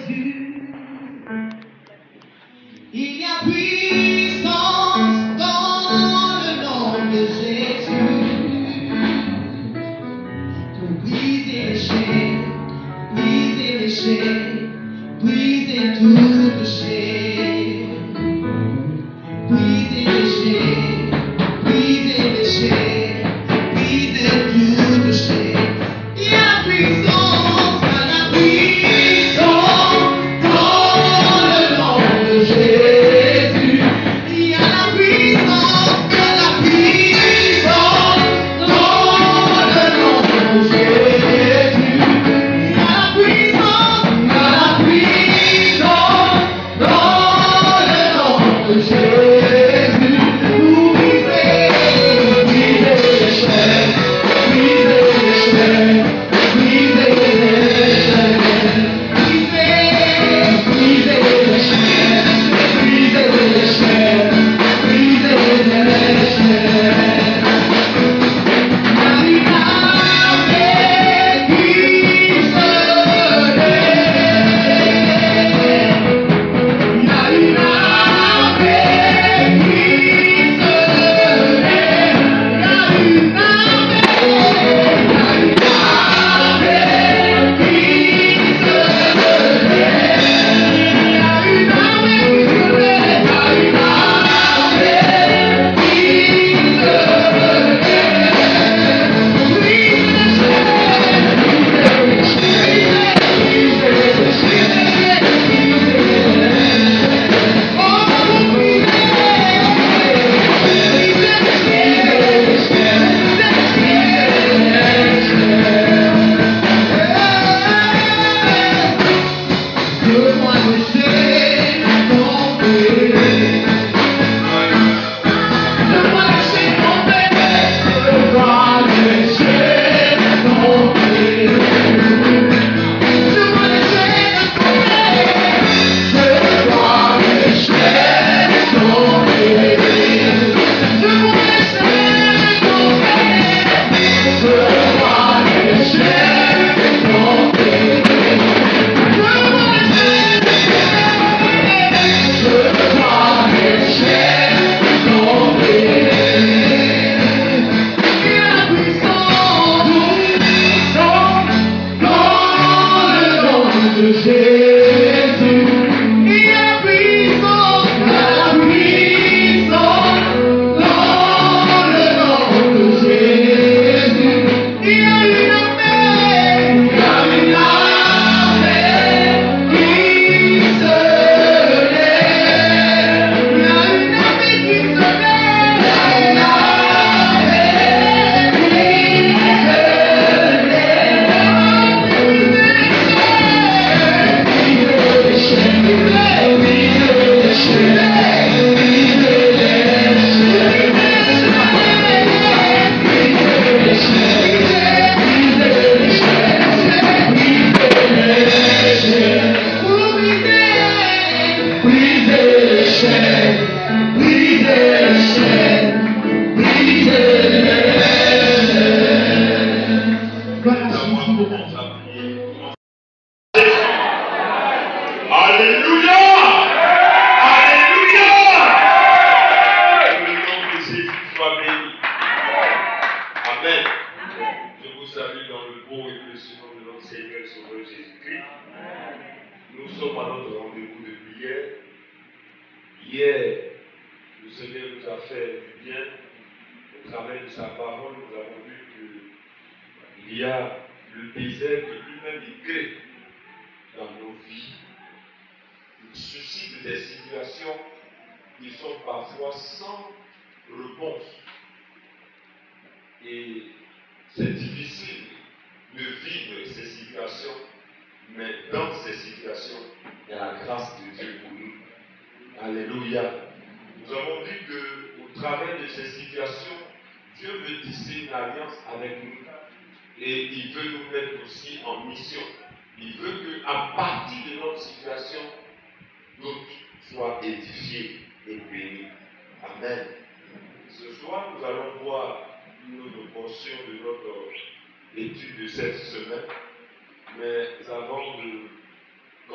Il y a puissance dans le nom de Jésus pour briser les chaînes, briser toutes les chaînes, briser les chaînes, briser les chaînes, briser toutes les chaînes. Il y a puissance dans le nom de Jésus. Il y a la puissance dans le nom de Jésus. Il y a la puissance dans le nom de Jésus. Pour briser les chaînes, briser les chaînes, briser les chaînes, briser les chaînes, briser les chaînes, briser les chaînes.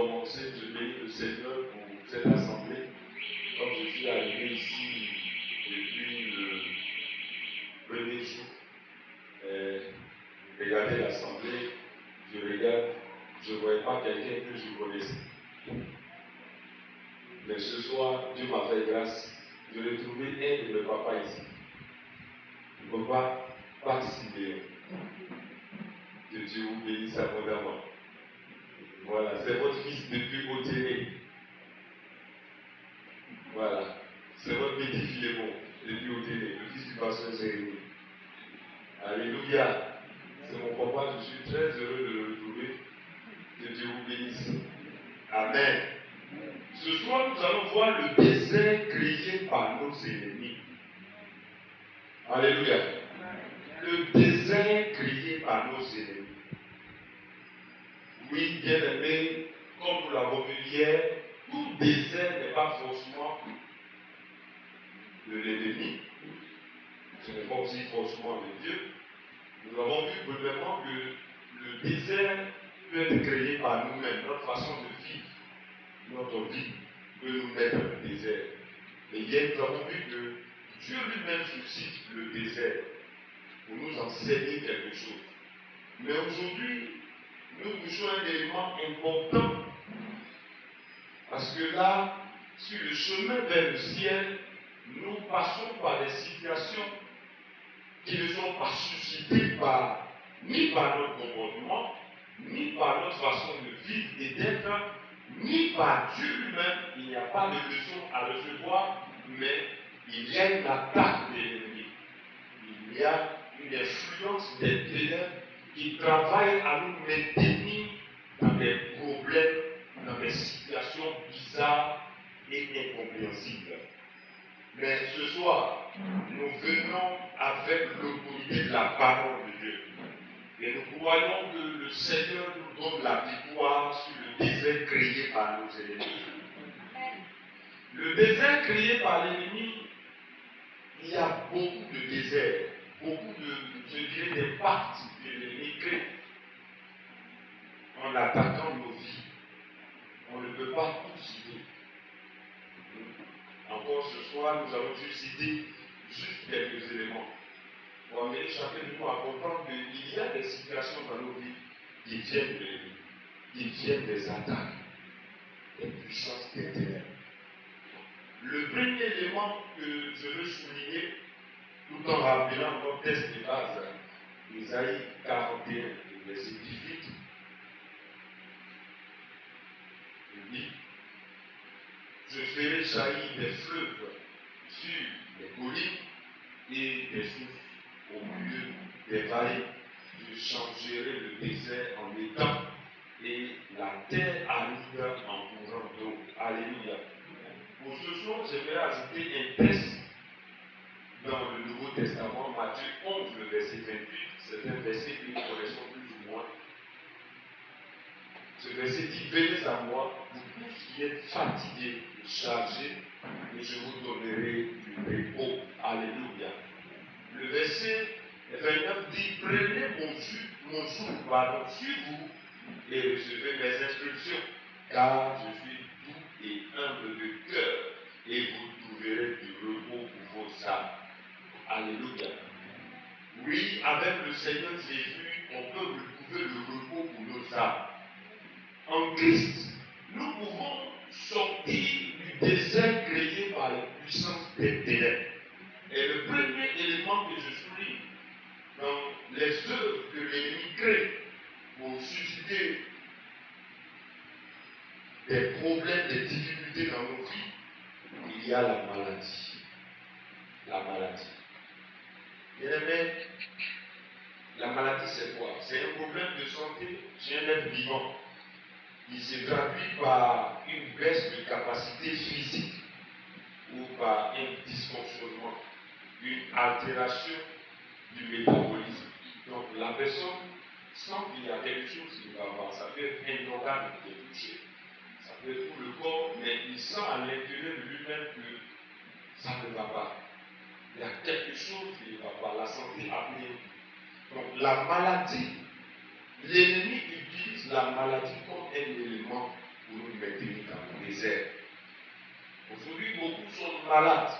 commencer, je bénis le Seigneur pour cette assemblée. Comme je suis arrivé ici depuis le premier jour, regardez l'assemblée, je regarde, je ne voyais pas quelqu'un que je connaissais. Mais ce soir, Dieu m'a fait grâce, j'ai retrouvé un de mes papas ici. Le papa Maximilien. Que Dieu vous bénisse abondamment. Voilà, c'est votre fils depuis Otélé. Voilà, c'est votre petit Philémon depuis Otélé, le fils du pasteur Jérémie. Alléluia. C'est mon papa, je suis très heureux de le retrouver. Que Dieu vous bénisse. Amen. Ce soir, nous allons voir le désert créé par nos ennemis. Alléluia. Le désert créé par nos ennemis. Oui, bien aimé, comme nous l'avons vu hier, tout désert n'est pas forcément de l'ennemi. Ce n'est pas aussi forcément de Dieu. Nous avons vu premièrement que le désert peut être créé par nous-mêmes, notre façon de vivre, notre vie peut nous mettre dans le désert. Et hier, nous avons vu que Dieu lui-même suscite le désert pour nous enseigner quelque chose. Mais aujourd'hui, nous touchons un élément important parce que là, sur le chemin vers le ciel, nous passons par des situations qui ne sont pas suscitées ni par notre comportement, ni par notre façon de vivre et d'être, ni par Dieu lui-même. Il n'y a pas de leçon à recevoir, mais il y a une attaque de l'ennemi. Il y a une influence des ténèbres qui travaille à nous maintenir dans des problèmes, dans des situations bizarres et incompréhensibles. Mais ce soir, nous venons avec l'autorité de la parole de Dieu. Et nous croyons que le Seigneur nous donne la victoire sur le désert créé par nos ennemis. Le désert créé par l'ennemi, il y a beaucoup de déserts, beaucoup de, je dirais, d'impact que l'ennemi crée en attaquant nos vies. On ne peut pas tout citer. Encore ce soir, nous allons juste citer juste quelques éléments pour amener chacun de nous à comprendre qu'il y a des situations dans nos vies qui viennent de l'ennemi, qui viennent des attaques, des puissances des ténèbres. Le premier élément que je veux souligner, tout en rappelant notre texte de base, Isaïe 41, verset 18, il dit: je ferai jaillir des fleuves sur les collines et des sources au milieu des vallées. Je changerai le désert en étang et la terre aride en courant d'eau. Alléluia. Pour ce soir, j'aimerais ajouter un texte dans le Nouveau Testament, Matthieu 11, le verset 28. C'est un verset que nous connaissons plus ou moins. Ce verset dit: venez à moi, vous tous qui êtes fatigués et chargés, et je vous donnerai du repos. Alléluia. Le verset 29 dit: prenez mon joug sur vous et recevez mes instructions, car je suis doux et humble de cœur, et vous trouverez du repos pour vos âmes. Alléluia. Oui, avec le Seigneur Jésus, on peut retrouver le repos pour nos âmes. En Christ, nous pouvons sortir du désert créé par les puissances des ténèbres. Et le premier élément que je souligne dans les œuvres que l'ennemi crée pour susciter des problèmes, des difficultés dans nos vies, il y a la maladie. La maladie. Bien aimé, la maladie c'est quoi? C'est un problème de santé chez un être vivant. Il se traduit par une baisse de capacité physique ou par un dysfonctionnement, une altération du métabolisme. Donc la personne sent qu'il y a quelque chose qui ne va pas. Ça peut être un organe qui est touché, ça peut être tout le corps, mais il sent à l'intérieur de lui-même que ça ne va pas. Il y a quelque chose qui ne va pas. La santé a pris. Donc la maladie, l'ennemi utilise la maladie comme un élément pour malades,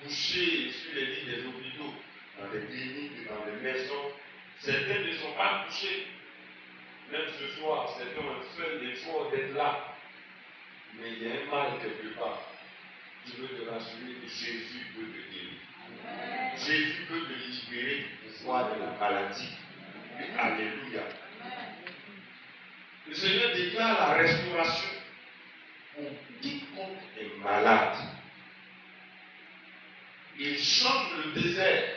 couchés sur les lits des hôpitaux, dans les cliniques, dans les maisons. Certains ne sont pas couchés. Même ce soir, certains ont un seul effort d'être là. Mais il y a un mal quelque part. Je veux te rassurer que Jésus peut te guérir. Jésus peut te libérer du pouvoir de la maladie. Alléluia. Le Seigneur déclare la restauration pour quiconque est malade. Il change le désert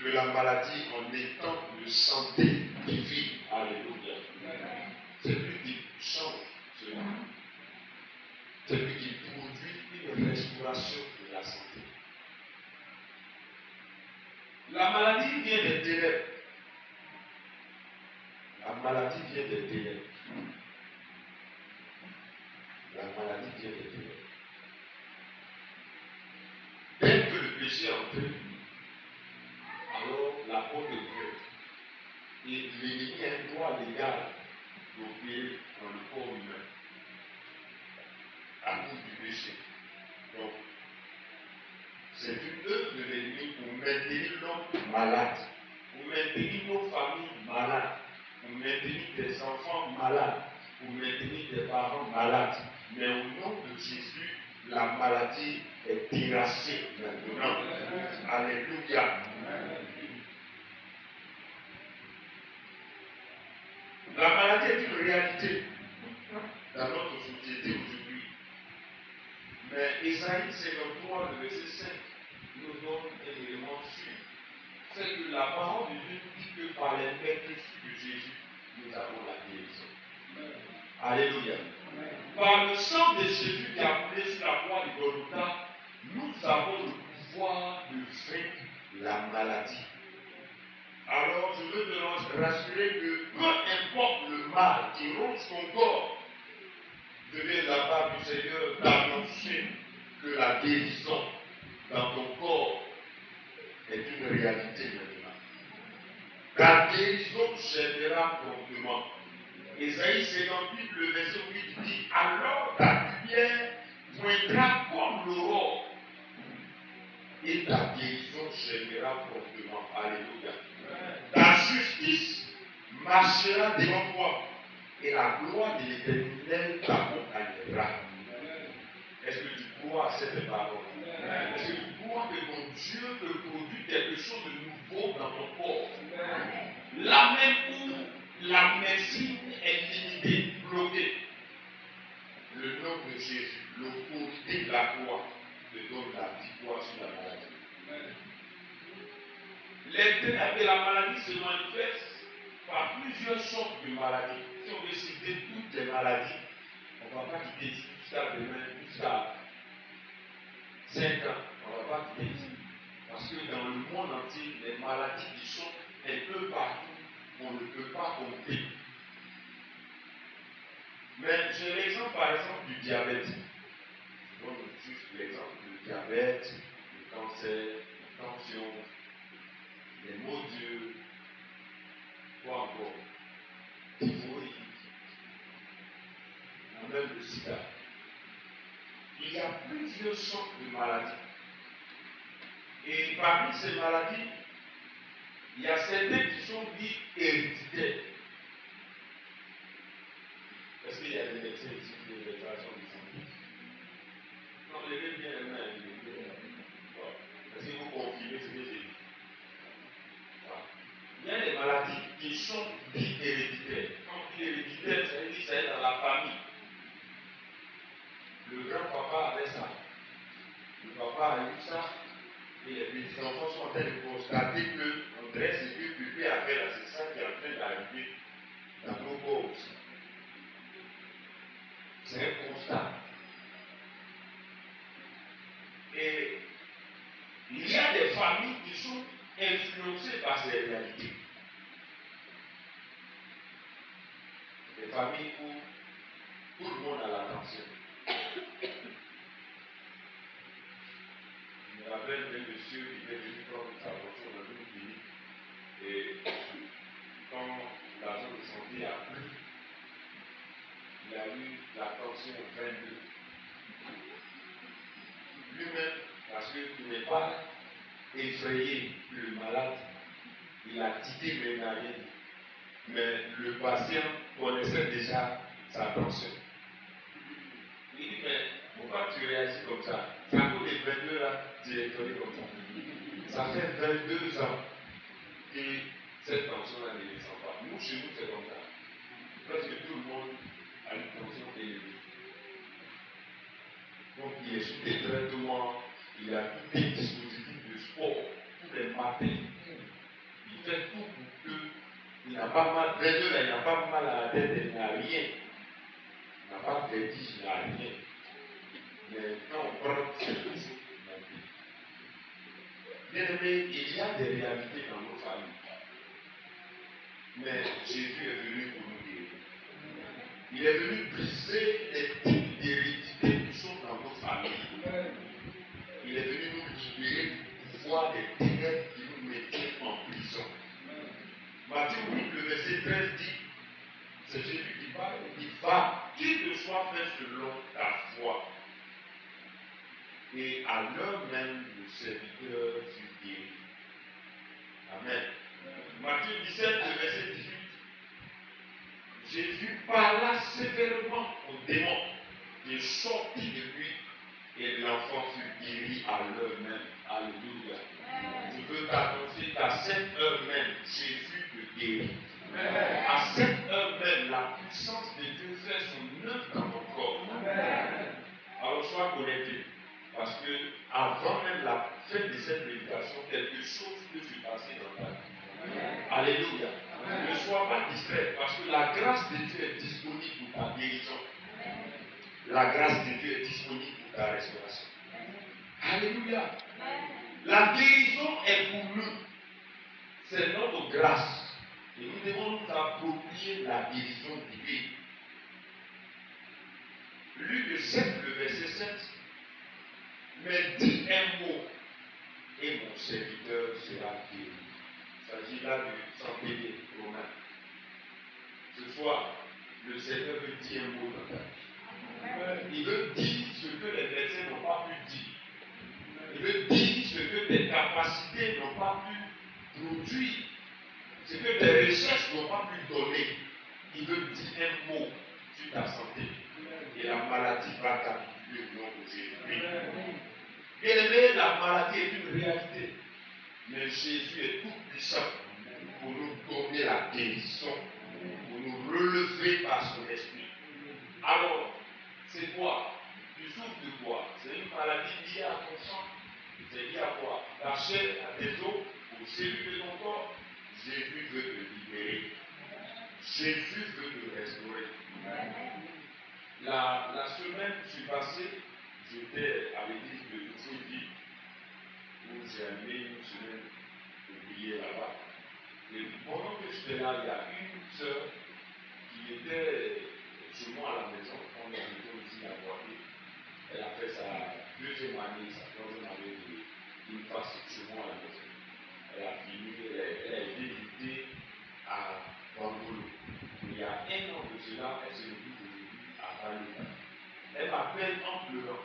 de la maladie en étant de santé divine. Alléluia. C'est lui qui change cela. C'est lui qui produit une restauration de la santé. La maladie vient des ténèbres. La maladie vient des ténèbres. La maladie vient des ténèbres. Dès que le péché est entré, alors la porte est ouverte. Et l'ennemi a un droit légal d'opérer dans le corps humain à cause du péché. Donc, c'est une œuvre de l'ennemi pour maintenir l'homme malade, pour maintenir nos familles malades, pour maintenir des enfants malades, pour maintenir des parents malades. Mais au nom de Jésus, la maladie est terrassée maintenant. Alléluia. La maladie est une réalité dans notre société aujourd'hui. Mais Ésaïe 53, le verset 5, nous donne un élément sûr. C'est que la parole de Dieu dit que par les meurtrissures de Jésus, nous avons la guérison. Alléluia. Par le sang de Jésus qui a coulé sur la croix du Golgotha, nous avons le pouvoir de vaincre la maladie. Alors je veux te rassurer que peu importe le mal qui ronge ton corps, je viens de la part du Seigneur t'annoncer que la guérison dans ton corps est une réalité maintenant. Ta guérison viendra promptement. Ésaïe 58, le verset 8 dit: alors ta lumière poindra comme l'aurore et ta guérison viendra promptement. Alléluia. Ta justice marchera devant toi et la gloire de l'Éternel t'accompagnera. Est-ce que tu crois à cette parole? Est-ce que tu crois que ton Dieu te produit quelque chose de nouveau dans ton corps? Là même où la médecine est limitée, bloquée, le nom de Jésus, l'autorité de la croix, te donne la victoire sur la maladie. Les ténèbres de la maladie se manifestent par plusieurs sortes de maladies. Si on veut citer toutes les maladies, on ne va pas quitter ici jusqu'à demain, jusqu'à 5 ans. On ne va pas quitter ici. Parce que dans le monde entier, les maladies qui sont un peu partout, on ne peut pas compter. Mais j'ai l'exemple par exemple du diabète. Je donne juste l'exemple du diabète, du cancer, la tension, les maux d'yeux, quoi encore, typhoïde, même le sida. Il y a plusieurs sortes de maladies. Et parmi ces maladies, il y a certaines qui sont dites héréditaires. Est-ce qu'il y a des médecins ici qui ont des déclarations de santé? Non, levez bien les mains. Est-ce que vous confirmez ce que j'ai dit? Il y a des maladies qui sont dites héréditaires. Quand on dit héréditaire, ça veut dire que ça est dans la famille. Le grand-papa avait ça. Le papa a eu ça. Et les petits-enfants sont en train de constater qu'on dirait ce que bébé a fait là, c'est ça qui est en train d'arriver dans nos corps aussi. C'est un constat. Et il y a des familles qui sont influencées par ces réalités. Des familles où tout le monde a l'attention. Je me rappelle d'un monsieur qui était venu prendre sa voiture dans une clinique. Et quand l'agent de santé a pris, il a eu la tension 22. lui-même, parce qu'il n'est pas effrayé, le malade, il a quitté mais il n'a rien dit. Mais le patient connaissait déjà sa tension. Il dit, mais pourquoi tu réagis comme ça? C'est à cause des 22 là, tu es étonné comme ça. Ça fait 22 ans que cette tension-là ne descend pas. Nous, chez nous, c'est comme ça. Presque tout le monde a une tension élevée. Donc, il est sous des traitements, il a tous des dispositifs de sport, tous les matins. Il fait tout pour que il n'a pas mal, 22 là, il n'a pas mal à la tête, il n'a rien. Il n'a pas de vertige, il n'a rien. Mais quand on prend ce risque, bien aimé, il y a des réalités dans nos familles. Mais Jésus est venu pour nous guérir. Il est venu briser les types d'hérédité qui sont dans nos familles. Il est venu nous libérer du pouvoir des ténèbres qui nous mettaient en prison. Matthieu 8, le verset 13 dit, c'est Jésus qui parle, il va, qu'il te soit fait selon ta foi. Et à l'heure même, le serviteur fut guéri. Amen. Matthieu 17, le verset 18. Jésus parla sévèrement au démon. Il sortit de lui et l'enfant fut guéri à l'heure même. Alléluia. Je veux t'annoncer qu'à cette heure même, Jésus te guérit. À cette heure même, la puissance de Dieu fait son œuvre dans ton corps. Alors sois connecté. Parce que avant même la fin de cette méditation, quelque chose peut se passer dans ta vie. Alléluia. Ne sois pas distrait parce que la grâce de Dieu est disponible pour ta guérison. La grâce de Dieu est disponible pour ta restauration. Alléluia. La guérison est pour nous. C'est notre grâce. Et nous devons nous approprier la guérison divine. Luc 7, le verset 7. Mais dis un mot et mon serviteur sera guéri. Il s'agit là de santé romain. Ce soir, le Seigneur veut dire un mot dans ta vie. Il veut dire ce que les médecins n'ont pas pu dire. Il veut dire ce que tes capacités n'ont pas pu produire. Ce que tes recherches n'ont pas pu donner. Il veut dire un mot sur ta santé. Et la maladie va capituler au nom de Jésus. Bien aimé, la maladie est une réalité. Mais Jésus est tout puissant pour nous donner la guérison, pour nous relever par son esprit. Alors, c'est quoi? Tu souffres de quoi? C'est une maladie liée à ton sang. C'est lié à quoi? Ta chair, à tes os, aux cellules de ton corps. Jésus veut te libérer. Jésus veut te restaurer. La semaine qui s'est passée, j'étais à l'église de Nouveau-Vie, où j'ai amené une semaine de prière là-bas. Et pendant que j'étais là, il y a une sœur qui était chez moi à la maison, on est ici à Boisé. Elle a fait sa deuxième année, sa troisième année d'une face chez moi à la maison. Elle a fini, elle a été invitée à Bangolo. Il y a un an de cela, elle se retrouve aujourd'hui à Paluka. Elle m'appelle en pleurant.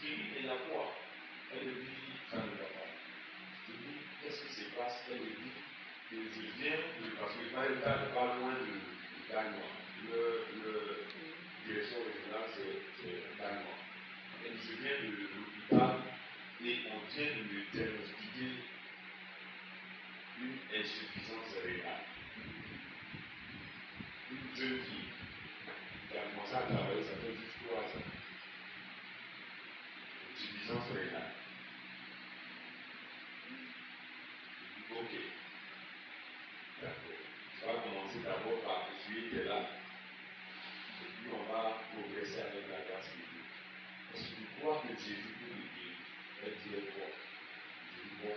Je lui dis, mais il y a quoi? Elle me dit, ça ne va pas. Je lui dis, qu'est-ce qui se passe? Elle me dit, que je viens de, parce que Paluka n'est pas loin de Gagnois. Le direction régionale, c'est Gagnois. Et je viens de l'hôpital et on vient de me diagnostiquer une insuffisance rénale. Une jeune fille qui a commencé à travailler, ça fait juste 3 ans. Insuffisance rénale. Ok. D'accord. On va commencer d'abord par essuyer tes larmes. Et puis on va progresser avec la grâce de Dieu. Parce que tu crois que Jésus peut te guérir. Elle dirait quoi? Je dis bon.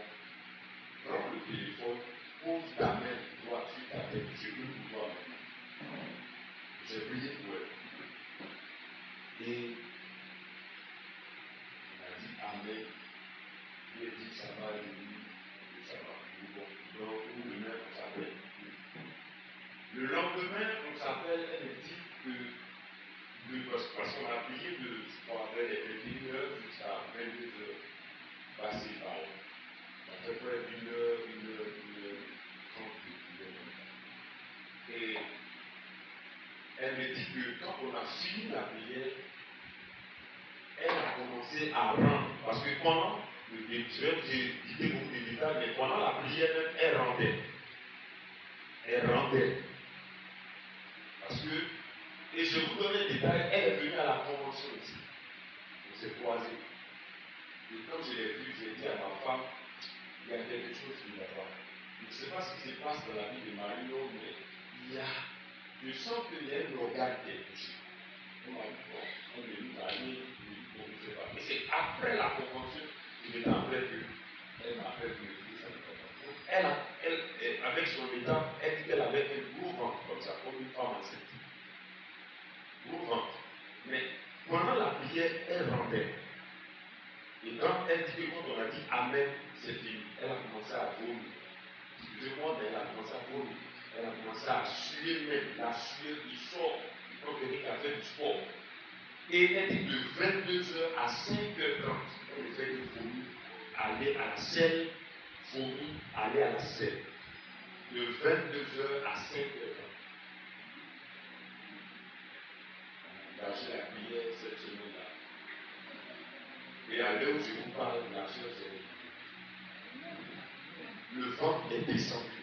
Prends le téléphone, pose ta main droite sur ta tête. Je veux pour toi maintenant. J'ai prié pour elle. Et il m'a dit Amen. Il a dit ça va, il dit ça va. Donc, le lendemain, on s'appelle. Le lendemain, on s'appelle, elle me dit que, parce qu'on a prié de, je crois, vers les 21h jusqu'à 22h. près d'une heure, 30 de prière. Et elle me dit que quand on a fini la prière, elle a commencé à rendre. Parce que pendant le début, j'ai dit beaucoup de détails, mais pendant la prière même, elle rendait. Elle rendait. Parce que, et je vous donne un détail, elle est venue à la convention ici. On s'est croisés. Et quand je l'ai vue, j'ai dit à ma femme, il y a quelque chose qui ne va pas. Je ne sais pas ce qui se passe dans la vie de Marie-Laure, mais je sens qu'il y a un organe qui est touché. On m'a dit, bon, on est venu parler, on ne sait pas. Et c'est après la convention, il est en train de, elle m'a fait que elle, avec son état, elle dit qu'elle avait un gros ventre comme ça, comme une femme enceinte. Gros ventre. Mais pendant la prière, elle rendait. Et quand elle dit que quand on a dit Amen, c'est fini, elle a commencé à vomir. Je vois, mais elle a commencé à vomir. Elle a commencé à suer même. La sueur qui sort quand quelqu'un a fait du sport. Et elle dit de 22h à 5h30, elle fait des vomis, aller à la selle, vomi, aller à la selle. De 22h à 5h30. J'ai la prière cette semaine-là. Et à l'heure où je vous parle, la soeur c'est le ventre est descendu.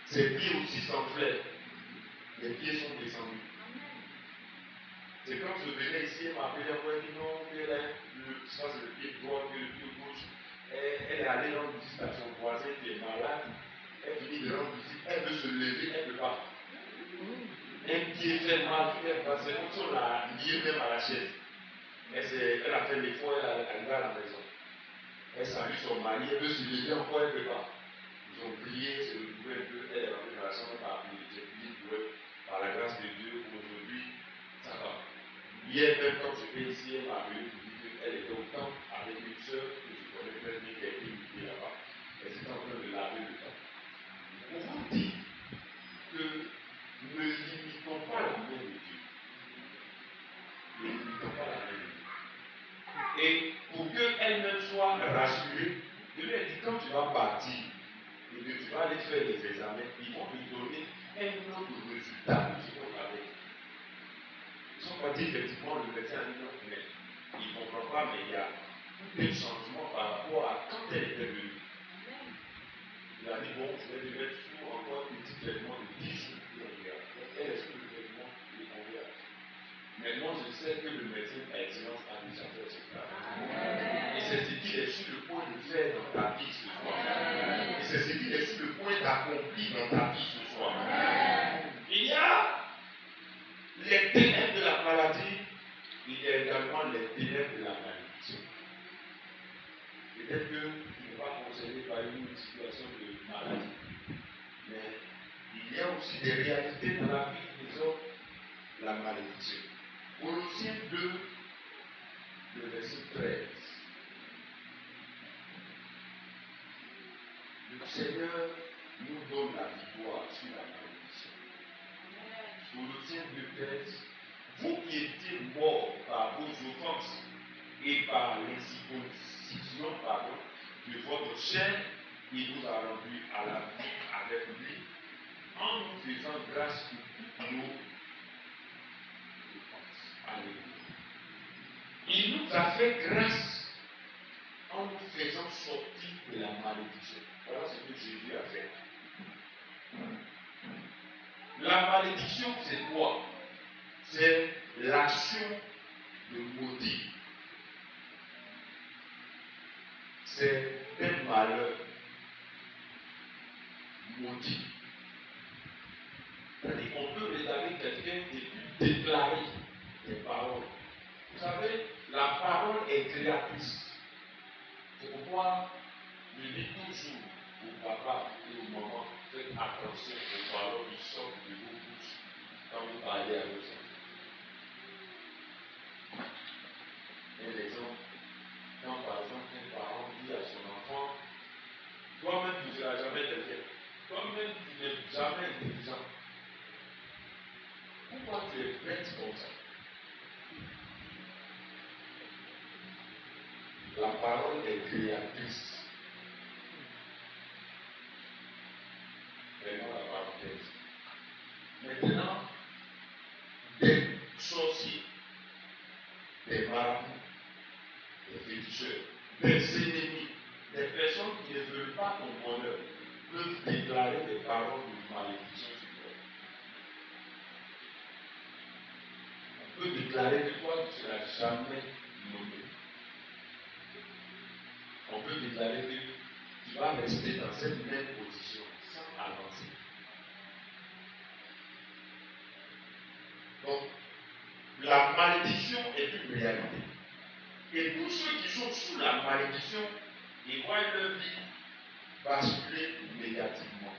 Ses pieds aussi s'enflaient. Les pieds sont descendus. C'est comme je venais ici, elle m'a appelé, elle m'a dit non, ça c'est le pied droit, le pied gauche. Elle est allée rendre visite à son voisin qui est malade. Elle finit de rendre visite, elle veut se lever, elle ne peut pas. Un pied fait mal, c'est comme si on l'a lié même à la chaise. Elle a fait l'effort, elle est arrivée à la maison. Elle salue son mari, elle veut se lever encore, elle ne peut pas. Ils ont prié, c'est le un peu, elle est rentrée dans la chambre, elle a prié, j'ai prié pour elle, par la grâce de Dieu, aujourd'hui, ça va. Hier même, quand j'étais ici, elle m'a appelé pour dire qu'elle était au camp avec une soeur que je connais très bien, qui a été mutée là-bas. Elle était en train de laver le camp. On vous dit que ne limitons pas la main de Dieu. Ne limitons pas la main de Dieu. Et pour qu'elle-même soit rassurée, Dieu lui a dit quand tu vas partir et que tu vas aller faire les examens, ils vont lui donner un autre résultat de ce qu'on avait. Ils sont pas dit effectivement le médecin a dit non, mais il ne comprend pas, mais il y a tout un changement par rapport à quand elle était venue. Il a dit bon, je vais lui mettre sous encore un petit traitement de 10 jours. Elle est sous le traitement de combien? Mais moi je sais que le médecin par excellence a déjà fait ce travail. Et c'est ce qu'il est sur le point de faire dans ta vie ce soir. Et c'est ce qu'il est sur le point d'accomplir dans ta vie ce soir. Il y a les ténèbres de la maladie, il y a également les ténèbres de la malédiction. Peut-être que tu n'es pas concerné par une situation de maladie, mais il y a aussi des réalités dans la vie des hommes, la malédiction. Colossiens 2, le verset 13. Le Seigneur nous donne la victoire sur la malédiction. Colossiens 2,13. Vous qui étiez morts par vos offenses et par l'incirconcision de votre chair, il vous a rendu à la vie avec lui, en nous faisant grâce pour toutes nos offenses. Alléluia. Il nous a fait grâce en nous faisant sortir de la malédiction. Voilà ce que Jésus a fait. La malédiction, c'est quoi? C'est l'action de maudit. C'est un malheur maudit. C'est-à-dire qu'on peut regarder quelqu'un et puis déclarer des paroles. Vous savez, la parole est créatrice. C'est pourquoi je dis toujours aux papas et aux mamans, faites attention aux paroles qui sortent de vos bouches quand vous parlez à vos enfants. Un exemple, quand par exemple un parent dit à son enfant, toi-même tu ne seras jamais quelqu'un, toi-même tu n'es jamais intelligent. Pourquoi tu es bête comme ça? La parole est créatrice. des ennemis, des personnes qui ne veulent pas ton bonheur, peuvent déclarer des paroles de malédiction sur toi. On peut déclarer que toi, tu ne seras jamais nommé. On peut déclarer que tu vas rester dans cette même position sans avancer. Donc, la malédiction est une réalité. Et tous ceux qui sont sous la malédiction, ils voient leur vie basculer négativement.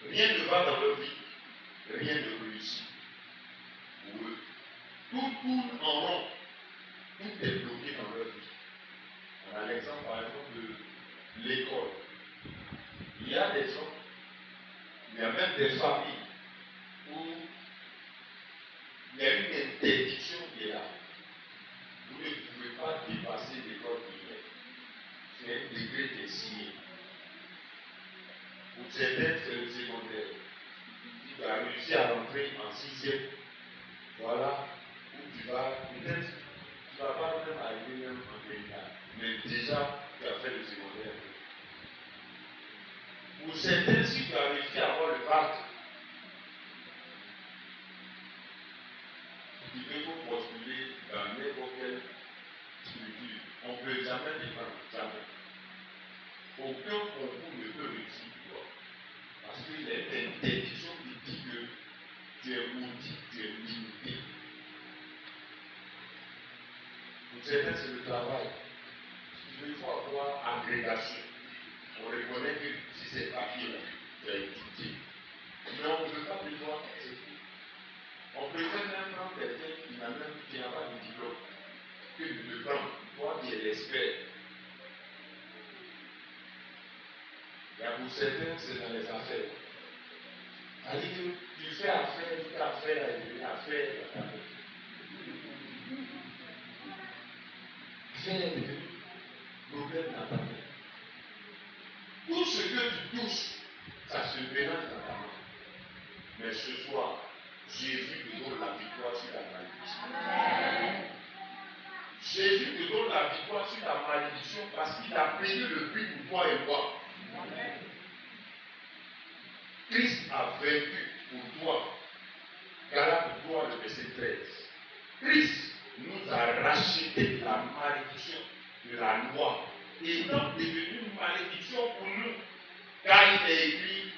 Rien ne va dans leur vie, rien ne réussit pour eux. Tout tourne en rond, tout est bloqué dans leur vie. On a l'exemple par exemple de l'école. Il y a des gens, il y a même des familles où il y a une interdiction qui est là. Vous ne pouvez pas dépasser l'école primaire. C'est un degré qui est signé. Pour certains, c'est le secondaire. Tu vas réussir à rentrer en 6e. Voilà où tu vas. Peut-être tu ne vas pas même arriver même en terminale. Mais déjà, tu as fait le secondaire. Pour certains, si tu as réussi à avoir le bac, tu peux postuler dans n'importe quelle structure. On ne peut jamais défendre, jamais. Aucun concours ne peut réussir pour toi. Parce qu'il y a une interdiction qui dit que tu es maudit, tu es limité. Pour certains, c'est le travail. Il faut avoir agrégation. On reconnaît que si c'est papier-là, tu as étudié. Mais on ne veut pas prévoir c'est tout. On préfère même prendre quelqu'un qui n'a pas de diplôme que de le prendre, toi qui es l'expert. Pour certains, c'est dans les affaires. C'est-à-dire que tu fais affaire, tu fais affaire, affaire. Affaire est devenu problème dans ta vie. Tout ce que tu touches, ça se mélange dans ta main. Mais ce soir, Jésus te donne la victoire sur la malédiction. Jésus te donne la victoire sur la malédiction parce qu'il a payé le prix pour toi et moi. Christ a vaincu pour toi. Galates 3, le verset 13. Christ nous a racheté de la malédiction de la loi, étant devenu une malédiction pour nous, car il est écrit,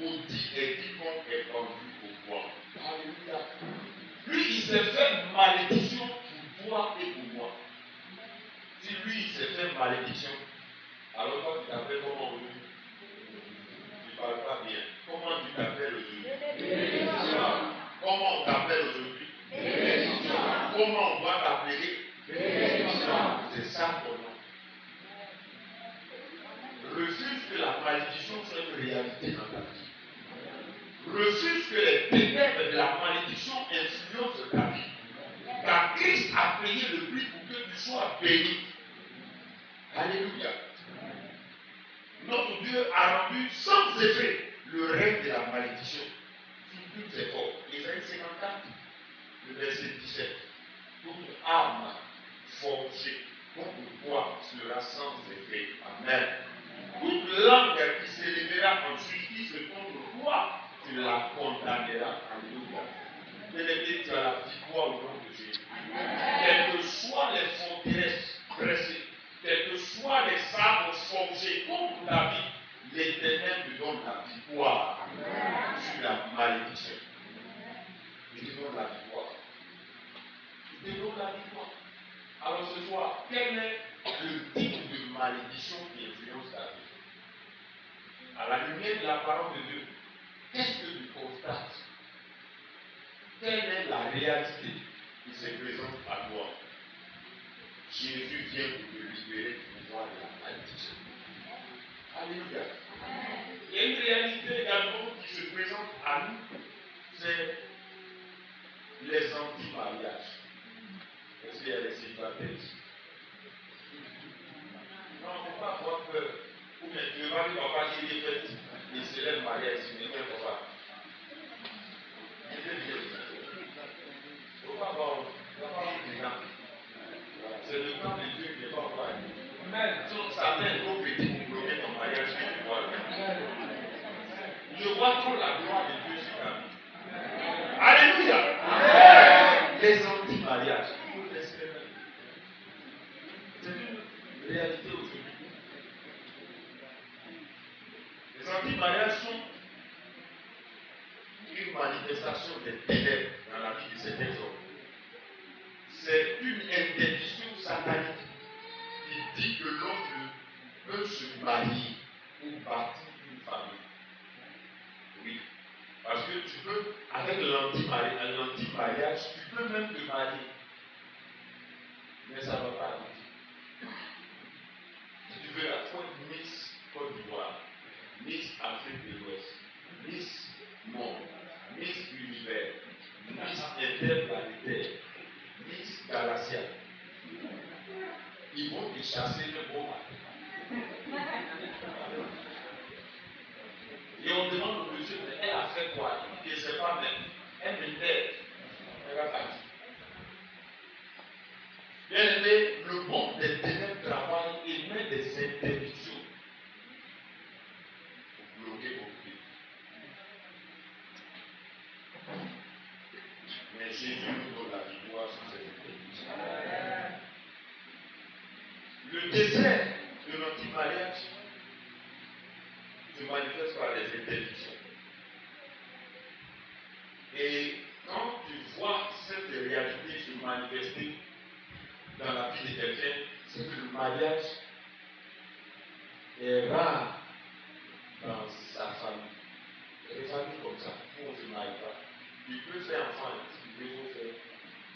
maudit est quiconque est pendu au bois. Alléluia. Lui, il s'est fait malédiction pour toi et pour moi. Si lui, il s'est fait malédiction, alors toi, tu t'appelles comment aujourd'hui? Tu ne parles pas bien. Comment tu t'appelles aujourd'hui? Comment on t'appelle aujourd'hui? Comment on doit t'appeler? C'est ça ton nom. Refuse que la malédiction soit une réalité dans ta vie. Refuse que les ténèbres de la malédiction influencent ta vie. Car Christ a payé le prix pour que tu sois béni. Alléluia. Notre Dieu a rendu sans effet le règne de la malédiction sur toutes ses corps. Ésaïe 54, le verset 17. Toute âme forgée contre toi sera sans effet. Amen. Toute langue qui s'élèvera en justice contre toi, tu la condamneras. Alléluia. Bien-aimé, tu as la victoire au nom de Jésus. Quelles que soient les forteresses dressées, quelles que soient les arbres forgés contre ta vie, l'Éternel te donne la victoire sur la malédiction. Il te donne la victoire. Il te donne la victoire. Alors ce soir, quel est le type de malédiction qui influence ta vie? À la lumière de la parole de Dieu, qu'est-ce que tu constates? Quelle est la réalité qui se présente à toi? Jésus vient pour te libérer du pouvoir de la malédiction. Alléluia. Il y a une réalité également qui se présente à nous, c'est les anti-mariages. Est-ce qu'il y a des célibataires ici? Non, il ne faut pas avoir peur. Ou bien tu ne vas pas dire, papa, j'ai des fêtes, il se lève mariage ici, mais même papa. Il ne faut pas avoir des gens. C'est le temps de Dieu qui n'est pas encore arrivé. Les anti-mariages. C'est une réalité aujourd'hui. Les anti-mariages sont une manifestation des ténèbres dans la vie de certains hommes. C'est une interdiction satanique qui dit que l'homme ne peut se marier ou bâtir une famille. Oui. Parce que tu peux, avec l'anti-mariage, tu peux même te marier. Mais ça ne va pas arriver. Si tu veux la fois Miss Côte d'Ivoire, Miss Afrique de l'Ouest, Miss Monde, Miss Univers, Miss Interplanétaire, Miss Galaxia, ils vont te chasser le bon matin. Et on demande au monsieur, elle a fait quoi? Il dit, je ne sais pas même. Elle me lève. Elle va partir. Bien aimé, le monde des ténèbres travaille et met des interdictions pour bloquer vos vies. Mais Jésus nous donne la victoire sur ces interdictions. Le désert de l'anti-mariage se manifeste par des interdictions. Et quand tu vois cette réalité se manifester dans la vie de quelqu'un, c'est que le mariage est rare dans sa famille. Il y a des familles comme ça, où on ne se marie pas. Tu peux faire enfant, tu peux faire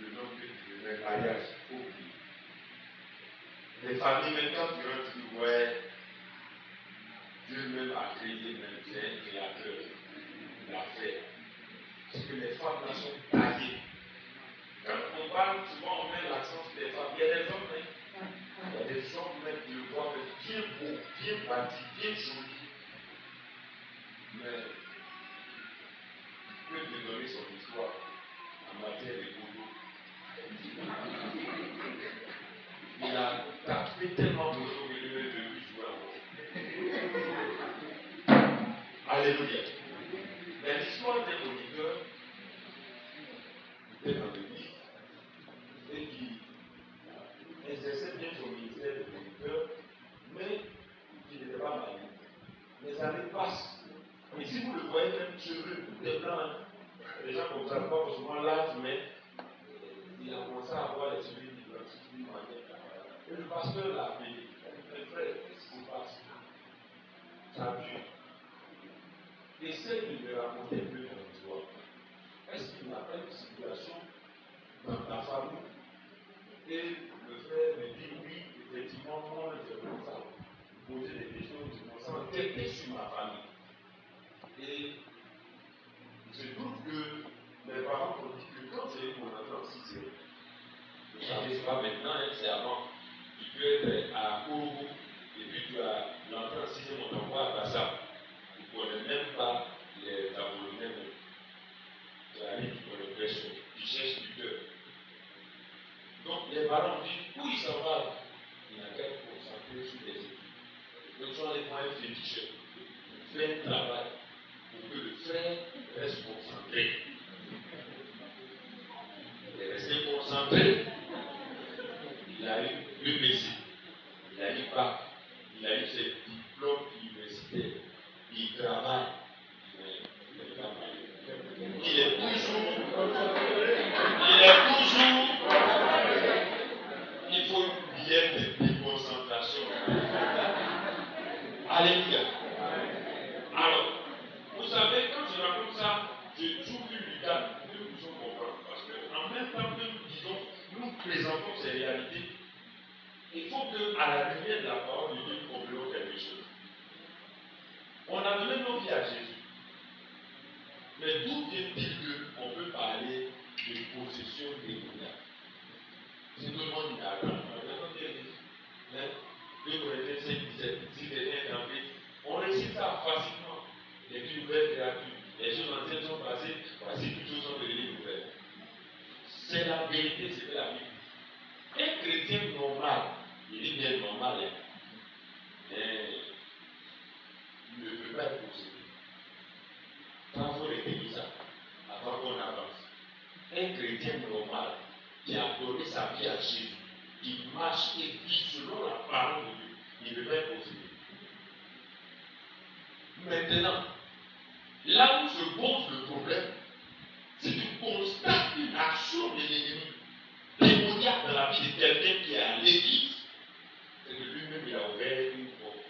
le nom que tu veux, mais le mariage, il faut oublier. Les familles, même quand tu rentres, tu vois, Dieu même a créé, même c'est un créateur, il a fait. Parce que les femmes là sont taillées. Quand on parle, souvent on met l'accent sur les femmes. Il y a des hommes, il y a des hommes même qui le voient bien beaux, bien bâtis, bien jolis. Mais il peut te donner son histoire en matière de boulot. Il a tapé tellement de choses qu'il devait devenir joueur. Alléluia. Mais l'histoire d'un auditeur qui était dans l'église et qui exerçait bien son ministère de moniteur, mais qui n'était pas marié. Les années passent. Et si vous le voyez, même cheveux, tout est blanc, les gens comme ça, pas forcément l'âge, mais il a commencé à avoir les cheveux d'une manière. Et le pasteur l'a appelé. Mes frères, qu'est-ce qui se passe? Ça dure. Essaye de me raconter un peu ton histoire. Est-ce qu'il n'y a pas une situation dans ta famille? Et le frère me dit oui, effectivement, moi, je commence à poser des questions, je commence à enquêter sur ma famille. Et il se trouve que mes parents m'ont dit que quand j'ai eu mon entrée en sixième, vous savez, ce n'est pas maintenant, hein, c'est avant. Tu peux être à Ouro, et puis tu as l'entrée en sixième, on t'envoie à Bassam. Tu ne connais même pas les Camerounais. Tu arrives, tu connais pression, tu cherches du cœur. Donc les parents disent, où il s'en va? Il n'a qu'à être concentré sur les études. Donc tu vas aller voir un féticheur, faire un travail pour que le frère reste concentré. Il est resté concentré. Il a eu le Messie. Il a eu pas. Il a eu ses diplômes universitaires. Il travaille. Il est pas marié. Il est toujours. Il faut une bière de déconcentration. Alléluia. Alors, vous savez, quand je raconte ça, j'ai toujours vu Lucas, nous pouvons comprendre. Parce qu'en même temps que nous présentons ces réalités, il faut qu'à la lumière de la parole de Dieu, nous comprenons quelque chose. On a donné nos vies à Jésus. Mais d'où vient-il qu'on peut parler de possession démoniaque? C'est tout le monde qui attend. Mais 2 Corinthiens 5, 17, si quelqu'un est en Christ, on récite ça facilement. Et puis nouvelle créature. Les choses anciennes sont passées, voici toutes choses sont devenues nouvelles. C'est la vérité, c'est la Bible. Un chrétien normal, il dit bien normal, mais il ne peut pas être possédé. Il faut retenir ça avant qu'on avance. Un chrétien normal, qui a donné sa vie à Jésus, qui marche et vit selon la parole de Dieu, il ne peut pas être possédé. Maintenant, là où se pose le problème, c'est que tu constates une action de l'ennemi démoniaque dans la vie de quelqu'un qui est à l'église, c'est que lui-même il a ouvert une porte.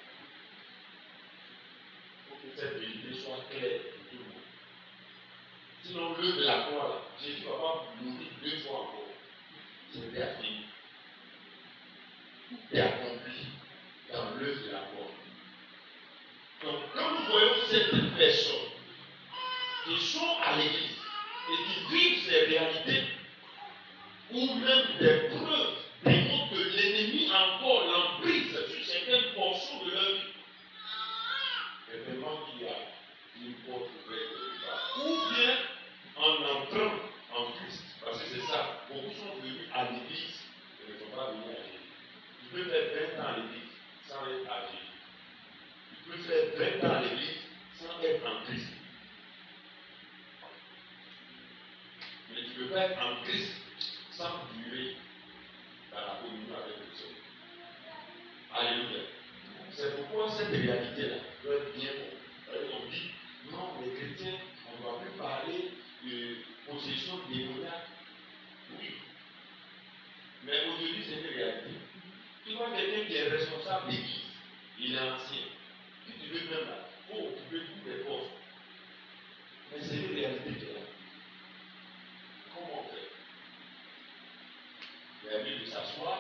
Il faut que cette vérité soit claire pour tout le monde. Sinon, l'œuvre de la croix, Jésus ne va pas mourir 2 fois encore. C'est déjà fini. Tout est accompli dans l'œuvre de la croix. Donc, quand nous voyons certaines personnes qui sont à l'église et qui vivent ces réalités, ou même des preuves démontrent que l'ennemi a encore l'emprise sur certaines portions de leur vie, c'est vraiment qu'il y a une porte ouverte quelque part. Ou bien en entrant en Christ, parce que c'est ça, beaucoup sont venus à l'église et ne sont pas venus à Jésus. Tu peux faire 20 ans à l'église sans être à Jésus. Tu peux faire 20 ans à l'église sans être en Christ. Mais tu ne peux pas être en Christ sans durer dans la communion avec le Seigneur. Alléluia. C'est pourquoi cette réalité-là doit être bien comprise. On dit, non, les chrétiens, on ne doit plus parler de possession démoniaque. Oui. Mais aujourd'hui, c'est une réalité. Tu vois quelqu'un qui est responsable d'église, il est ancien. Si tu veux même là, il faut occuper tous les postes. Mais c'est une réalité qui est là. Comment on fait? Il y a lieu de s'asseoir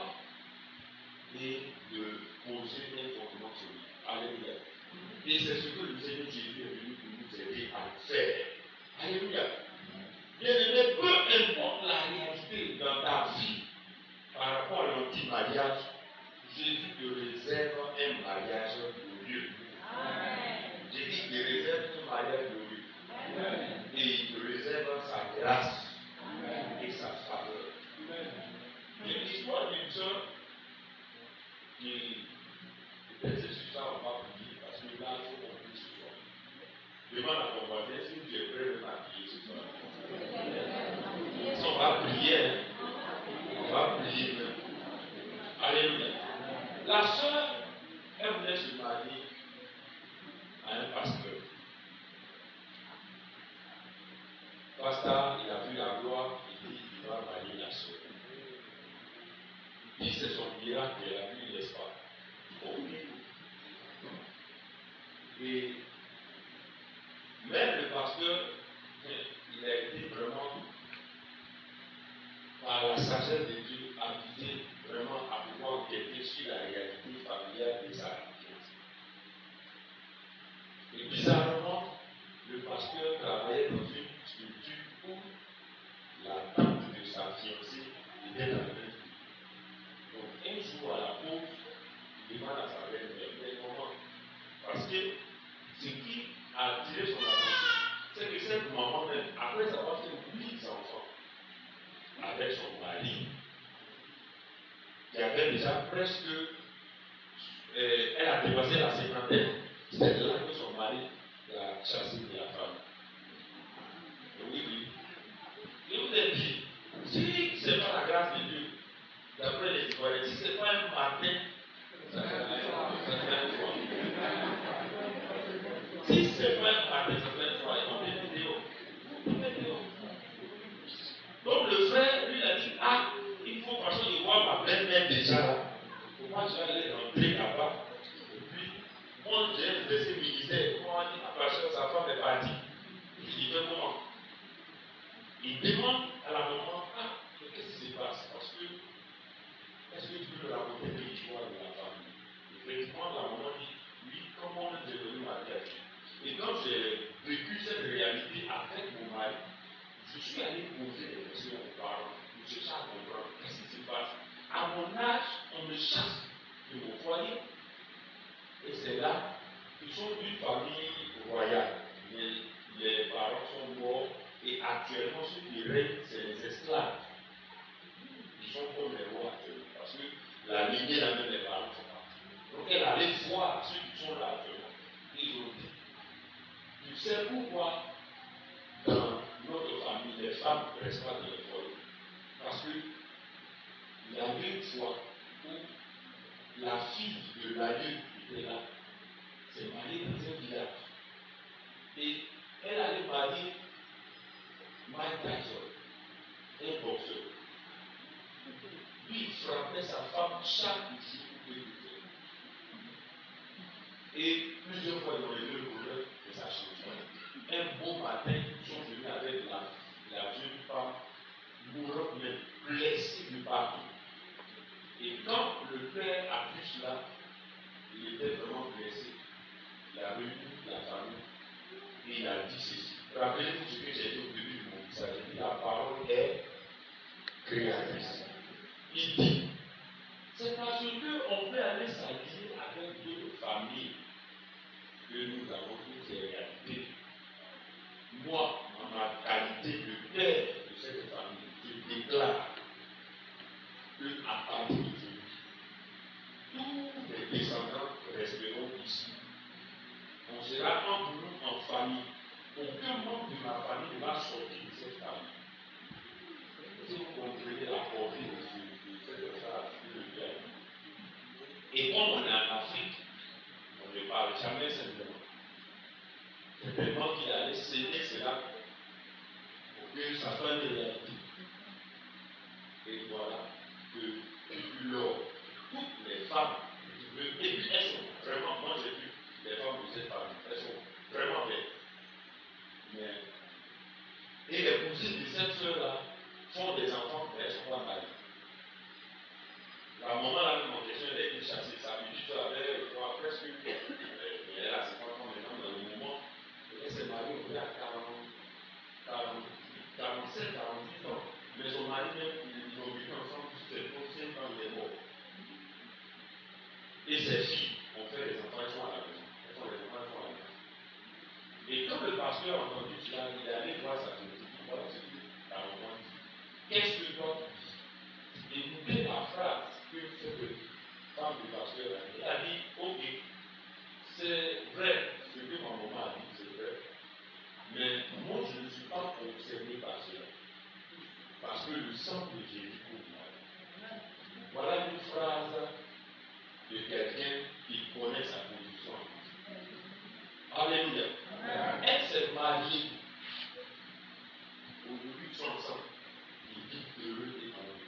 et de poser un fondement sur lui. Alléluia. Et c'est ce que le Seigneur Jésus est venu pour nous aider à faire. Alléluia. Bien-aimé, peu importe la réalité dans ta vie par rapport à l'anti-mariage, Jésus te réserve un mariage glorieux. J'ai dit qu'il réserve un mariage glorieux. Et il te réserve sa grâce et sa faveur. J'ai l'histoire d'une soeur qui, peut-être c'est sur ça on va prier, parce que là, il faut qu'on prie ce soir. Demande à ton voisin si tu es prêt à prier ce soir. Si on va prier, on va prier même. Alléluia. La soeur, elle voulait se marier à un pasteur. Pasteur, il a vu la gloire, il dit qu'il va marier la soeur. Il dit c'est son miracle qu'elle a vu, n'est-ce pas? Et même le pasteur, il a été vraiment, par la sagesse de Dieu, habité vraiment à pouvoir guetter sur la réalité familiale de sa vie. Et bizarrement, le pasteur travaillait dans une structure où la tante de sa fiancée était dans le même. Donc un jour à la pause, il demande à sa belle-mère comment. Parce que ce qui a attiré son attention, c'est que cette maman, même, après avoir fait 8 enfants avec son mari, qui avait déjà presque, elle a dépassé la cinquantaine, c'est là que son mari l'a chassé de la femme. Oui, oui. Je vous ai dit, si ce n'est pas la grâce de Dieu, d'après les histoires, si ce n'est pas un matin, ça fait un fois. Si ce n'est pas un matin, ça fait un fois. Ils vont mettre dehors. Donc le frère, lui, a dit, ah, il faut parce que je vois ma belle-mère déjà là. Moi, je vais aller rentrer là-bas. Et puis, moi, j'ai laissé le ministère. Moi, on dit, parce que sa femme est partie. Il dit, mais comment? Il demande à la maman, ah, qu'est-ce qui se passe? Parce que, est-ce que tu peux me raconter l'histoire de la famille? Effectivement, la maman dit, oui, comment j'ai devenu mariage? Et quand j'ai vécu cette réalité avec mon mari, je suis allé poser des questions aux parents, je cherche à comprendre qu'est-ce qui se passe. À mon âge, on me chasse de mon foyer. Et c'est là qu'ils sont d'une famille royale. Les parents sont morts et actuellement, ceux qui règnent, c'est les esclaves. Ils sont comme les rois actuellement. Parce que la lignée, la même, les parents sont partis. Donc elle allait voir ceux qui sont là actuellement. Ils ont dit, tu sais pourquoi dans notre famille, les femmes ne restent pas dans les foyers? Parce que il y avait une fois où la fille de l'aïeul était là, s'est mariée dans un village. Et elle allait marier Mike Tyson, un boxeur. Lui, il frappait sa femme chaque jour pour qu'il fasse. Et plusieurs fois, ils ont levé le problème de sa chanson. Un beau matin, ils sont venus avec la jeune femme mourante, mais blessée de partout. Et quand le père a vu cela, il était vraiment blessé. Il a réuni la famille et il a dit ceci. Rappelez-vous ce que j'ai dit au début de mon message. J'ai dit la parole est créatrice. Il dit, c'est parce qu'on peut aller s'allier avec d'autres familles que nous avons toutes ces réalités. Moi, en ma qualité de père de cette famille, je déclare qu'à partir d'aujourd'hui, tous les descendants resteront ici. On sera entre nous en famille. Aucun membre de ma famille ne va sortir de cette famille. Si vous comprenez la portée de cette phrase que je viens. Et comme on est en Afrique, on ne parle jamais simplement. C'est tellement qu'il allait céder cela pour que ça soit une réalité. Et voilà que depuis lors, toutes les femmes, et puis elles sont vraiment, moi j'ai vu les femmes de cette famille, elles sont vraiment belles. Et les cousines de cette soeur-là font des enfants, mais elles ne sont pas mariées. La maman là, en question, elle a été chassée. Ça veut dire qu'elle avait presque elle a 50 ans maintenant, dans le moment, elle s'est mariée à 47, 48 ans. Mais son mari même, ils ont vécu ensemble jusqu'à 5 ans, il est mort. Et ses filles ont fait des enfants, elles sont à la maison. Elles font des enfants, elles sont à la maison. Et quand le pasteur a entendu cela, il est allé voir sa fille. Voilà ce que la maman dit. Qu'est-ce que toi tu dis? Écoutez la phrase que cette femme du pasteur a dit. Elle a dit, ok, c'est vrai, ce que ma maman a dit, c'est vrai. Mais moi, je ne suis pas concerné par cela. Parce que le sang de Jésus coule là. Voilà une phrase de quelqu'un qui connaît sa position. Alléluia. Elle s'est mariée. Aujourd'hui, ils sont ensemble. Ils vivent heureux et heureux.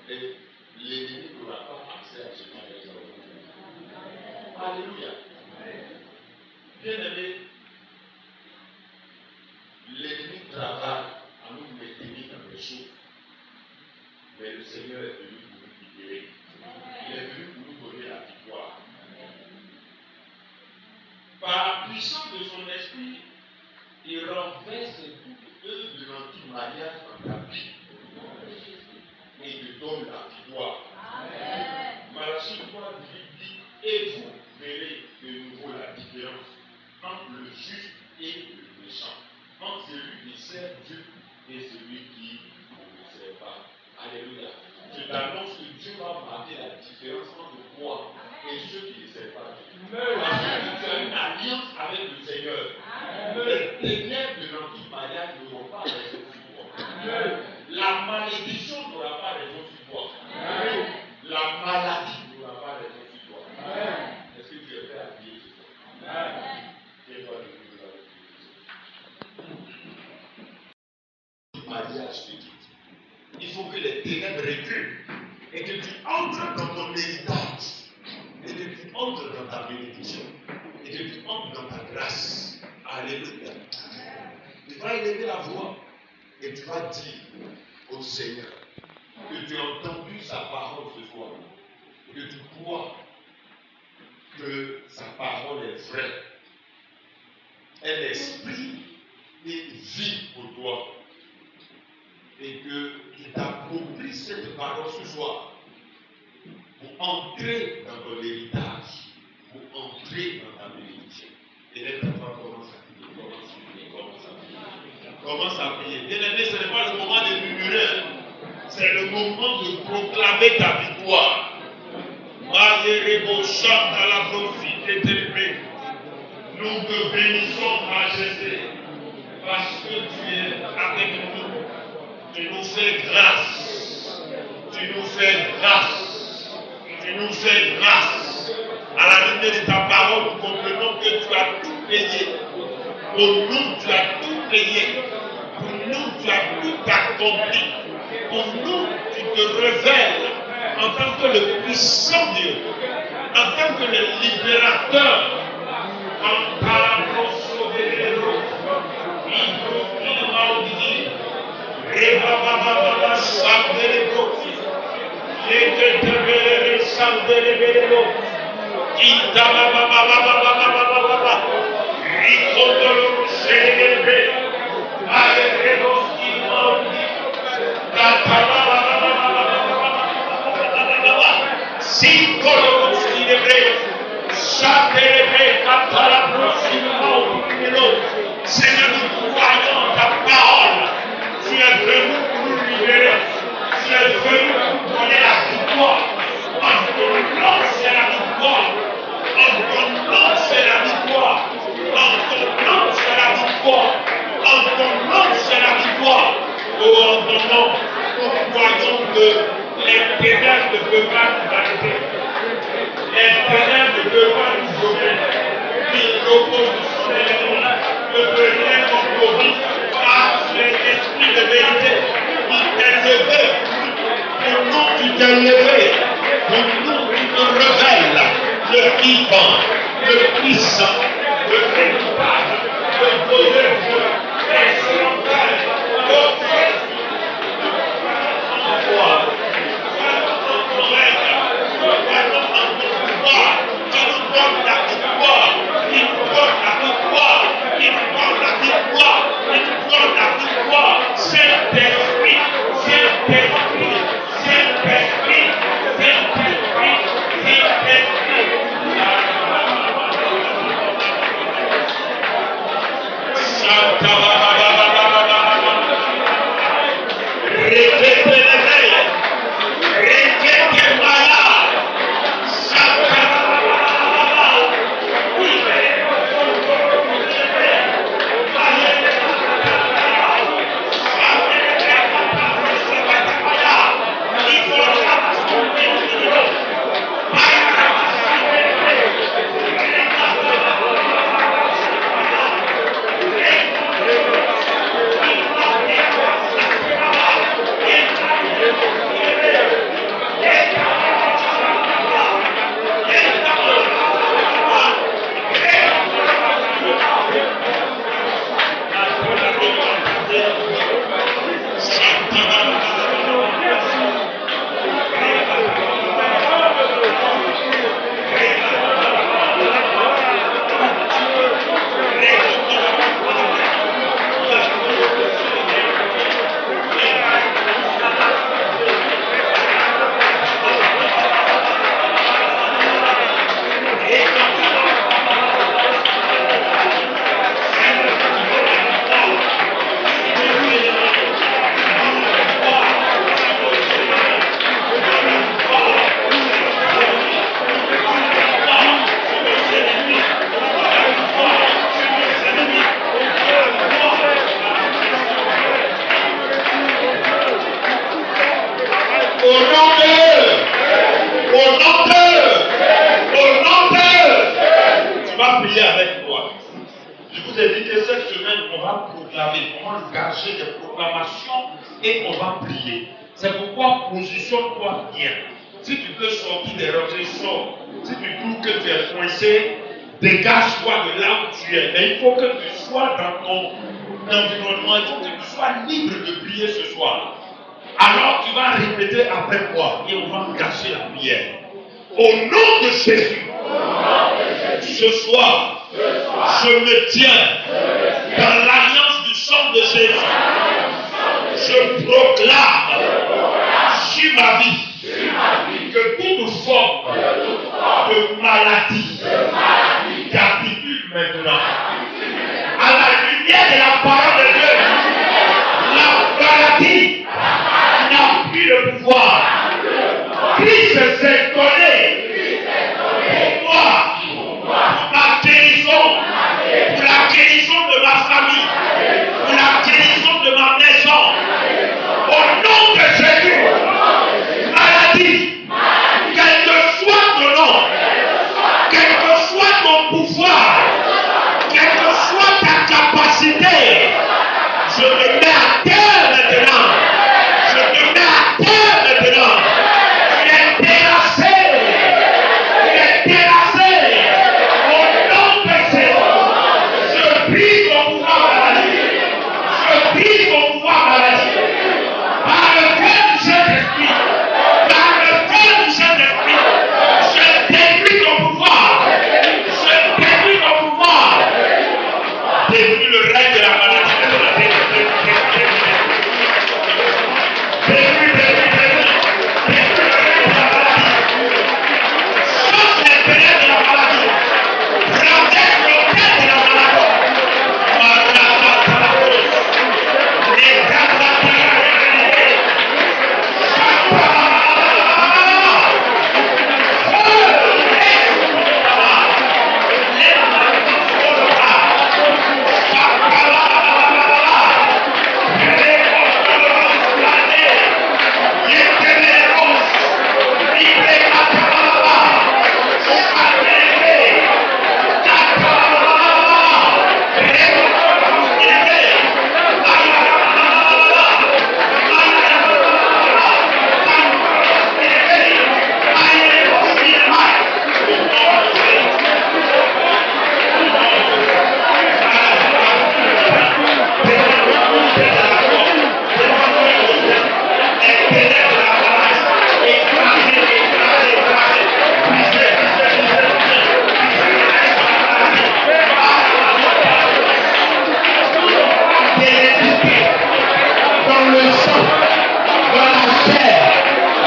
Et l'ennemi n'aura pas accès à ce mariage. Alléluia. Bien-aimé, l'ennemi travaille à nous maintenir dans les choses. Mais le Seigneur est venu pour nous libérer. Il est venu pour nous donner la victoire. Par la puissance de son esprit, il renverse toute œuvre de l'anti-mariage dans ta vie. Et te donne la victoire. Malachie 3 dit, et vous verrez de nouveau la différence entre le juste et le méchant, entre celui qui sert Dieu et celui qui ne sert pas. Alléluia. Je t'annonce que Dieu va marquer la différence entre toi et ceux qui ne servent pas Dieu. Parce que tu as une alliance avec le Seigneur. Les ténèbres de l'anti-mariage n'auront pas raison sur toi. La malédiction n'aura pas raison sur toi. La maladie n'aura pas raison sur toi. Est-ce que tu es prêt à prier ce soir? Tiens-toi debout. Mariage de Dieu. Il faut que les ténèbres reculent et que tu entres dans ton héritage et que tu entres dans ta bénédiction et que tu entres dans ta grâce. Alléluia. Tu vas élever la voix et tu vas dire au Seigneur que tu as entendu sa parole ce soir, que tu crois que sa parole est vraie. Elle est esprit et vie pour toi. Et que tu t'appropries cette parole ce soir pour entrer dans ton héritage, pour entrer dans ta bénédiction. Et les enfants commencent à prier, commence à prier. Bien-aimé, ce n'est pas le moment de murmurer, c'est le moment de proclamer ta victoire. Nous te bénissons, Majesté, parce que tu es avec nous. Tu nous fais fais grâce. Tu nous fais grâce. Tu nous fais grâce. À la lumière de ta parole, nous comprenons que tu as tout payé. Pour nous, tu as tout payé. Pour nous, tu as tout accompli. Pour nous, tu te révèles en tant que le puissant Dieu, en tant que le libérateur, en parlant sauver les autres. Seigneur, nous croyons ta parole. Tu es venu pour nous libérer. Tu es venu pour donner la victoire. En ton nom, c'est la victoire. En ton nom, c'est la victoire. En ton nom, c'est la victoire. En ton nom, c'est la victoire. Oh, en ton nom, nous croyons que les ténèbres ne peuvent pas nous arrêter. Les ténèbres ne peuvent pas nous sauver. L'opposition est ne peut rien compromis, car tu es l'esprit de vérité. Il t'est levé. Pour nous, tu t'es levé. Pour nous, tu te révèles le vivant, le puissant, le véritable, le bonheur, l'excellentaire, le Christ. En toi, en ton règne, en ton pouvoir, qui nous donne la victoire, qui nous donne la victoire. Il nous donne la victoire, il nous donne la victoire. Saint-Esprit, Saint-Esprit, Saint-Esprit, Saint-Esprit, Saint-Esprit. Répétez l'éveil, répétez les malades. Et on va prier. C'est pourquoi positionne-toi bien. Si tu peux sortir des rochers, sors. Si tu trouves que tu es coincé, dégage-toi de là où tu es. Mais il faut que tu sois dans ton environnement. Il faut que tu sois libre de prier ce soir. Alors tu vas répéter après moi et on va engager la prière. Au nom de Jésus, ce soir, je me tiens dans l'alliance du sang de Jésus. Je proclame sur ma vie que toute forme de maladie capitule maintenant. À la lumière de la parole de Dieu, la maladie n'a plus le pouvoir. Christ s'est donné pour moi, pour ma guérison, pour la guérison de ma famille, pour la guérison de ma maison. Au nom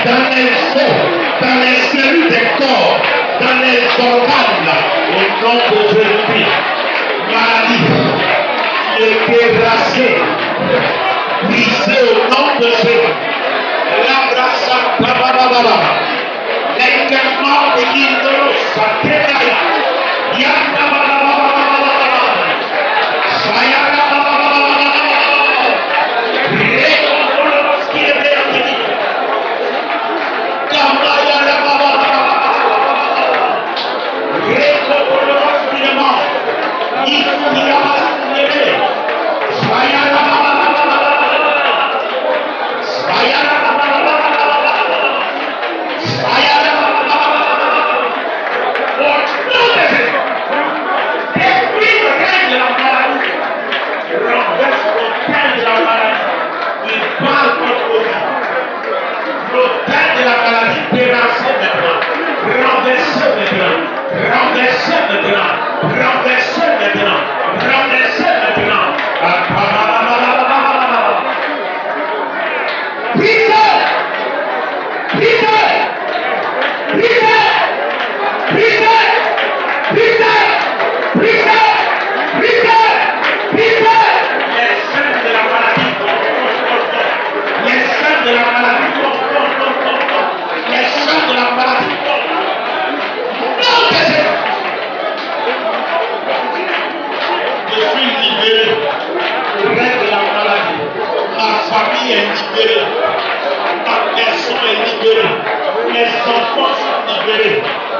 dans les os, dans les cellules des corps, dans les organes, au nom de Jésus-Christ. Maladie, tu es débrassé, brisé au nom de Jésus. L'abraça, babababa, l'équipement de l'Indoro, sa ténaya, yanda babababa, sayara babababa, récompose qui est perdu, kamaya babababa, récompose qui est mort, ici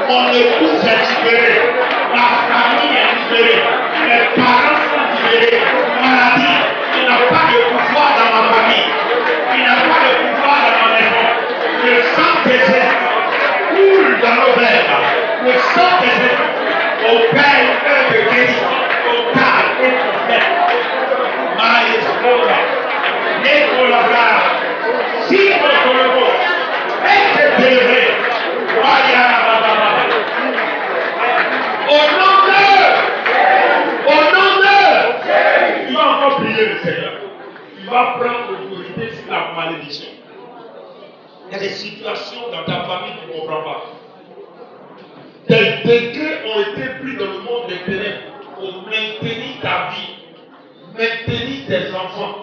mon épouse est libérée, ma famille est libérée, mes parents sont libérés, maladie, il n'a pas de pouvoir dans ma famille, il n'a pas de pouvoir dans ma maison. Le sang de Jésus coule dans nos veines, le sang de Jésus opère œuvre de guérison totale et complète. Maïsora, Nicolas, Simon Colombo, est délivré. Au nom de, tu vas encore prier le Seigneur. Tu vas prendre l'autorité sur la malédiction. Il y a des situations dans ta famille que tu ne comprends pas. Des décrets ont été pris dans le monde des ténèbres pour maintenir ta vie, maintenir tes enfants,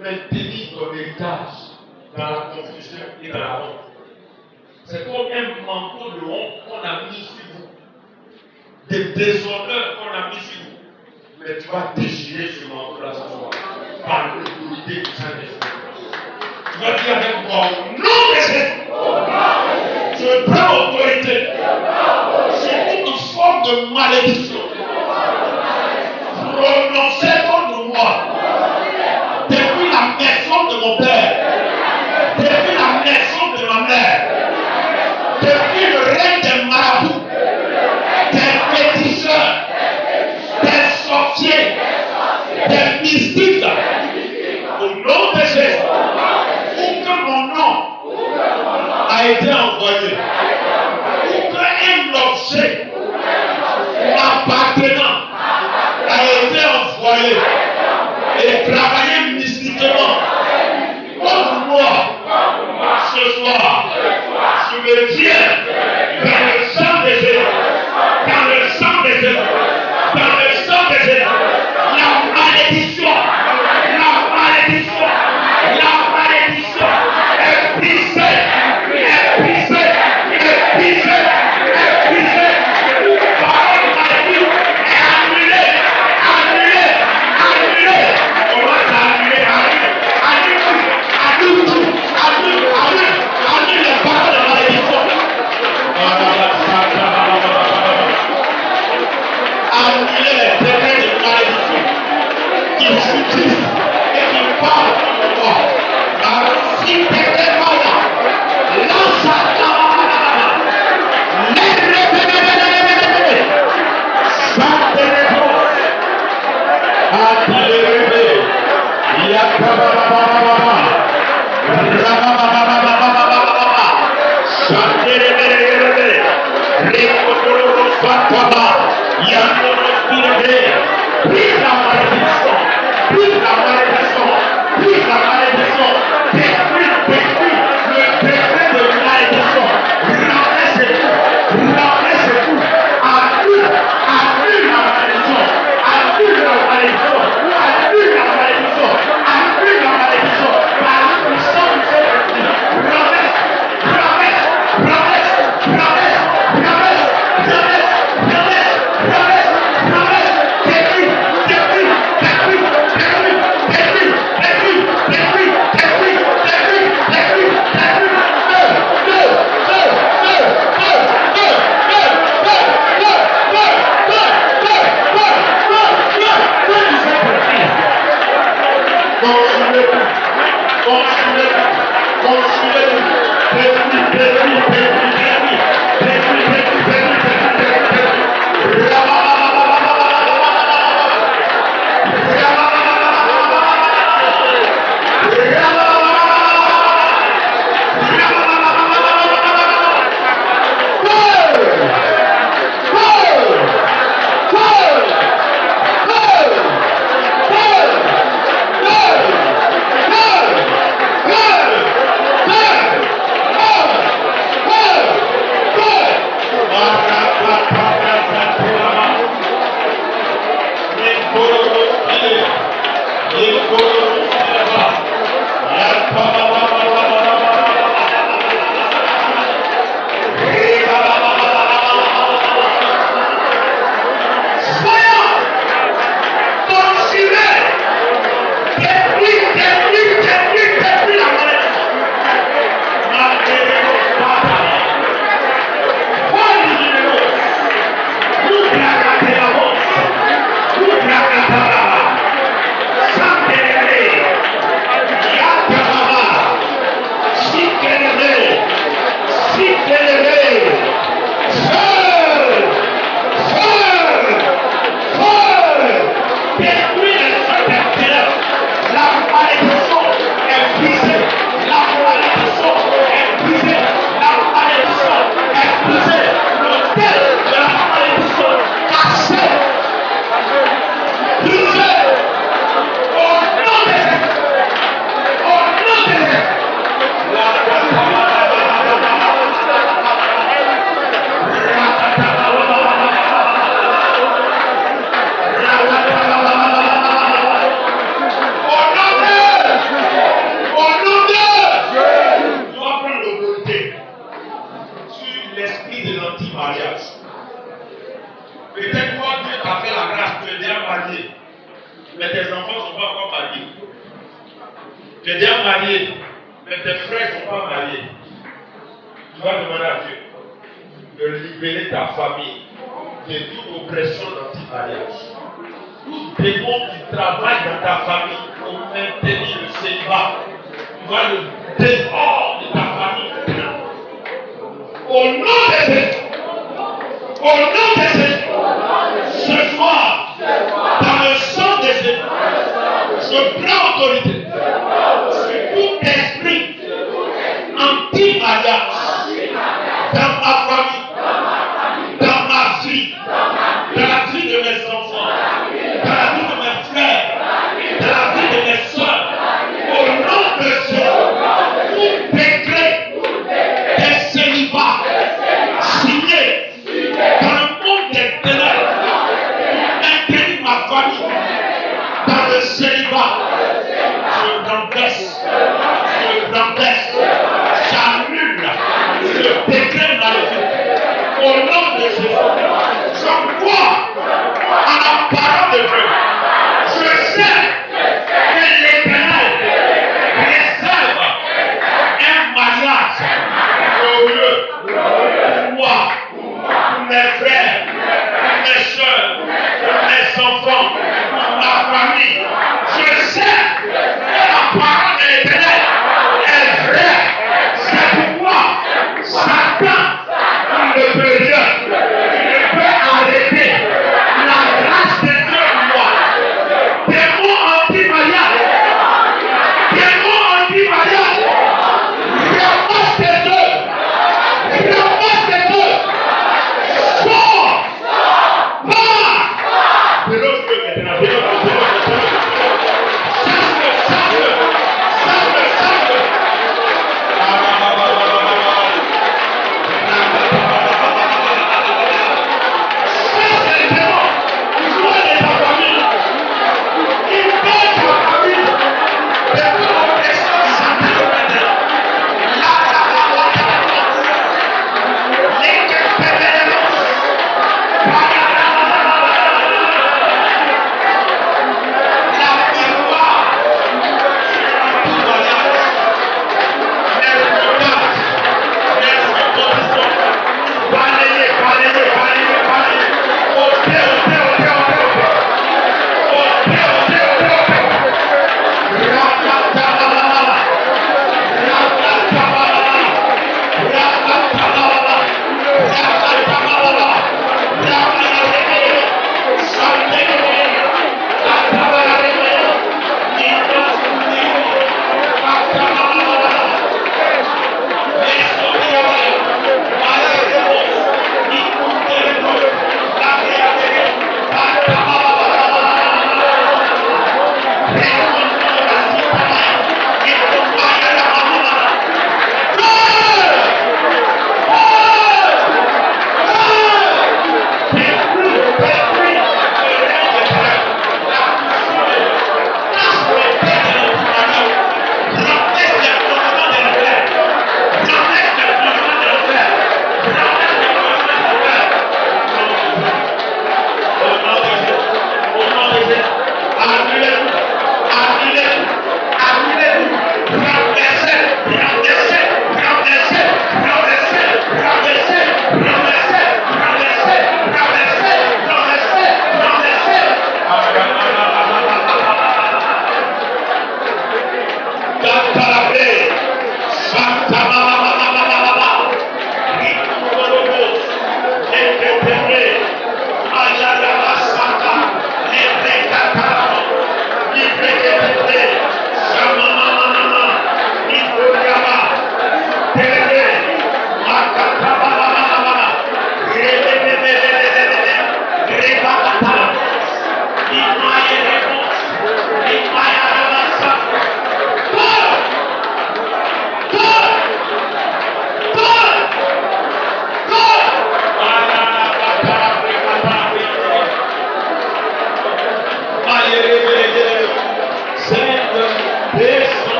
maintenir ton héritage dans la confusion et dans la honte. C'est comme un manteau de honte qu'on a mis sur vous, des déshonneurs qu'on a mis sur vous. Mais tu vas déchirer ce manteau-là ce soir par l'autorité du Saint-Esprit. Tu vas dire avec moi, au nom de Jésus, je prends autorité sur toute forme de malédiction prononcée contre moi depuis la maison de mon père, depuis la maison de ma mère. Depuis le règne des marabouts, des féticheurs, des sorciers, des mystiques, au nom de Jésus, où que mon nom a été envoyé, où qu'un objet m'appartenant a été envoyé et travaillé mystiquement contre moi ce soir. Je me tiens dans le sang de Jésus, dans le sang de Jésus, dans le sang de Jésus, la malédiction est brisée, est brisée, est brisée, est brisée, est brisée,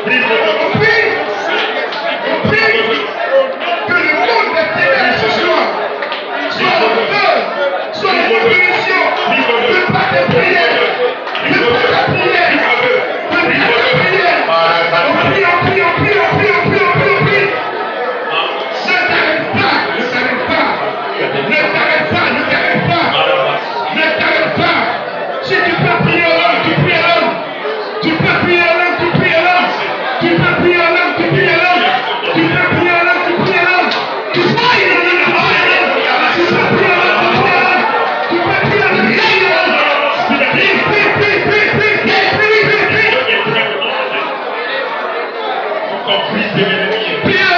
que le monde des ténèbres ce soir soit en peur, soit en punition, de pas de prière, de pas de prière, de pas de prière. On prie. Ne t'arrête pas. Si tu peux prier en langue, tu pries en langue. Tu peux prier en langue, tu pries en langue. Tu peux prier en langue, tu pries en langue. Tu peux prier en langue, tu pries en langue. Tu peux prier en langue, tu pries en langue. Tu peux prier en langue, tu pries en langue. Tu peux prier en langue, tu prie en langue.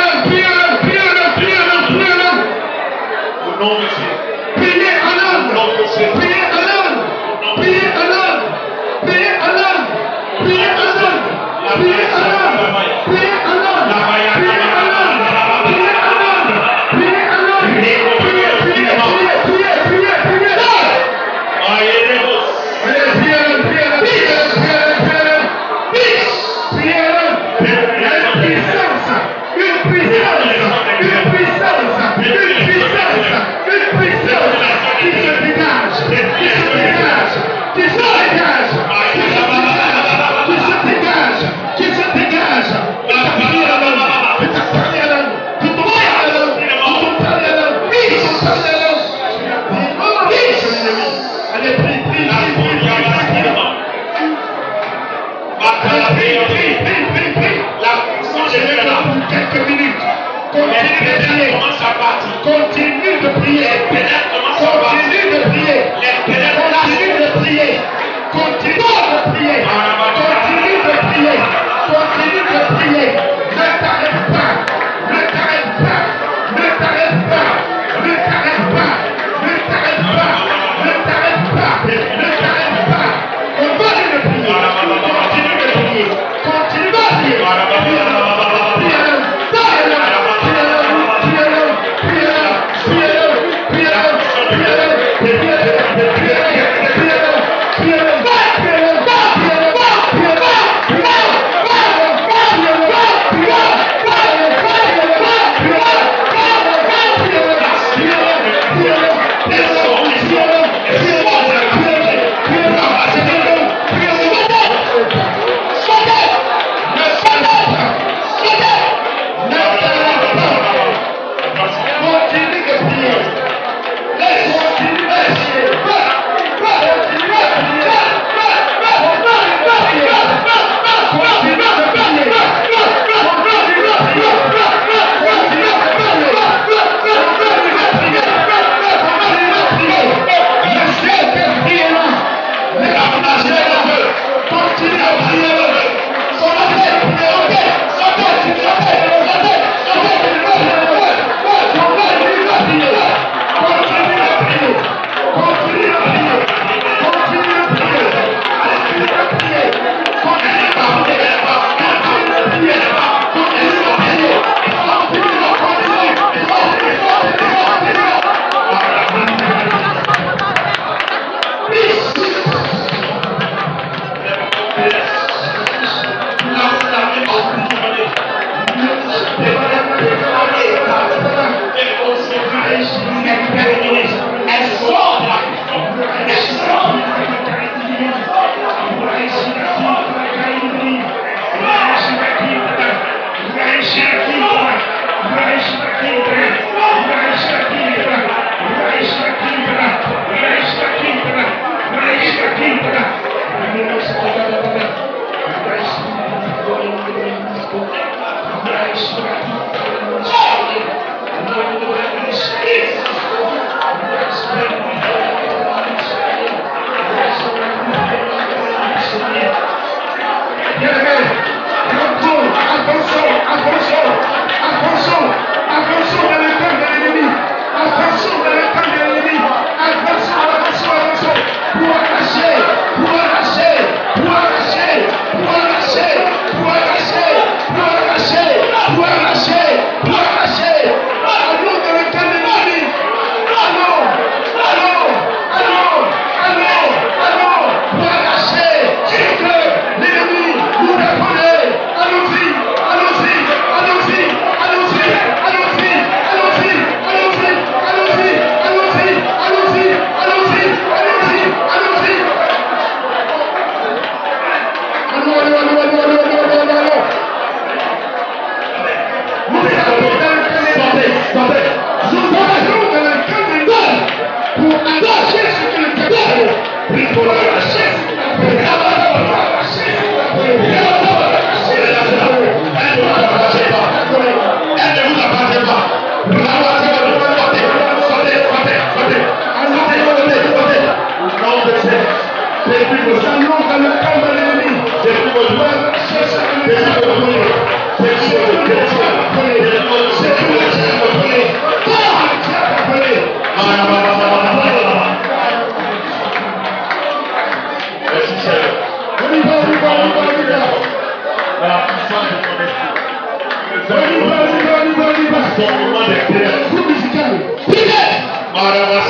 Continue de prier. Ne t'arrête pas. On va le prier. Continue de prier. Pour arracher Son moment de prière. Groupe musical. Priez. Ayara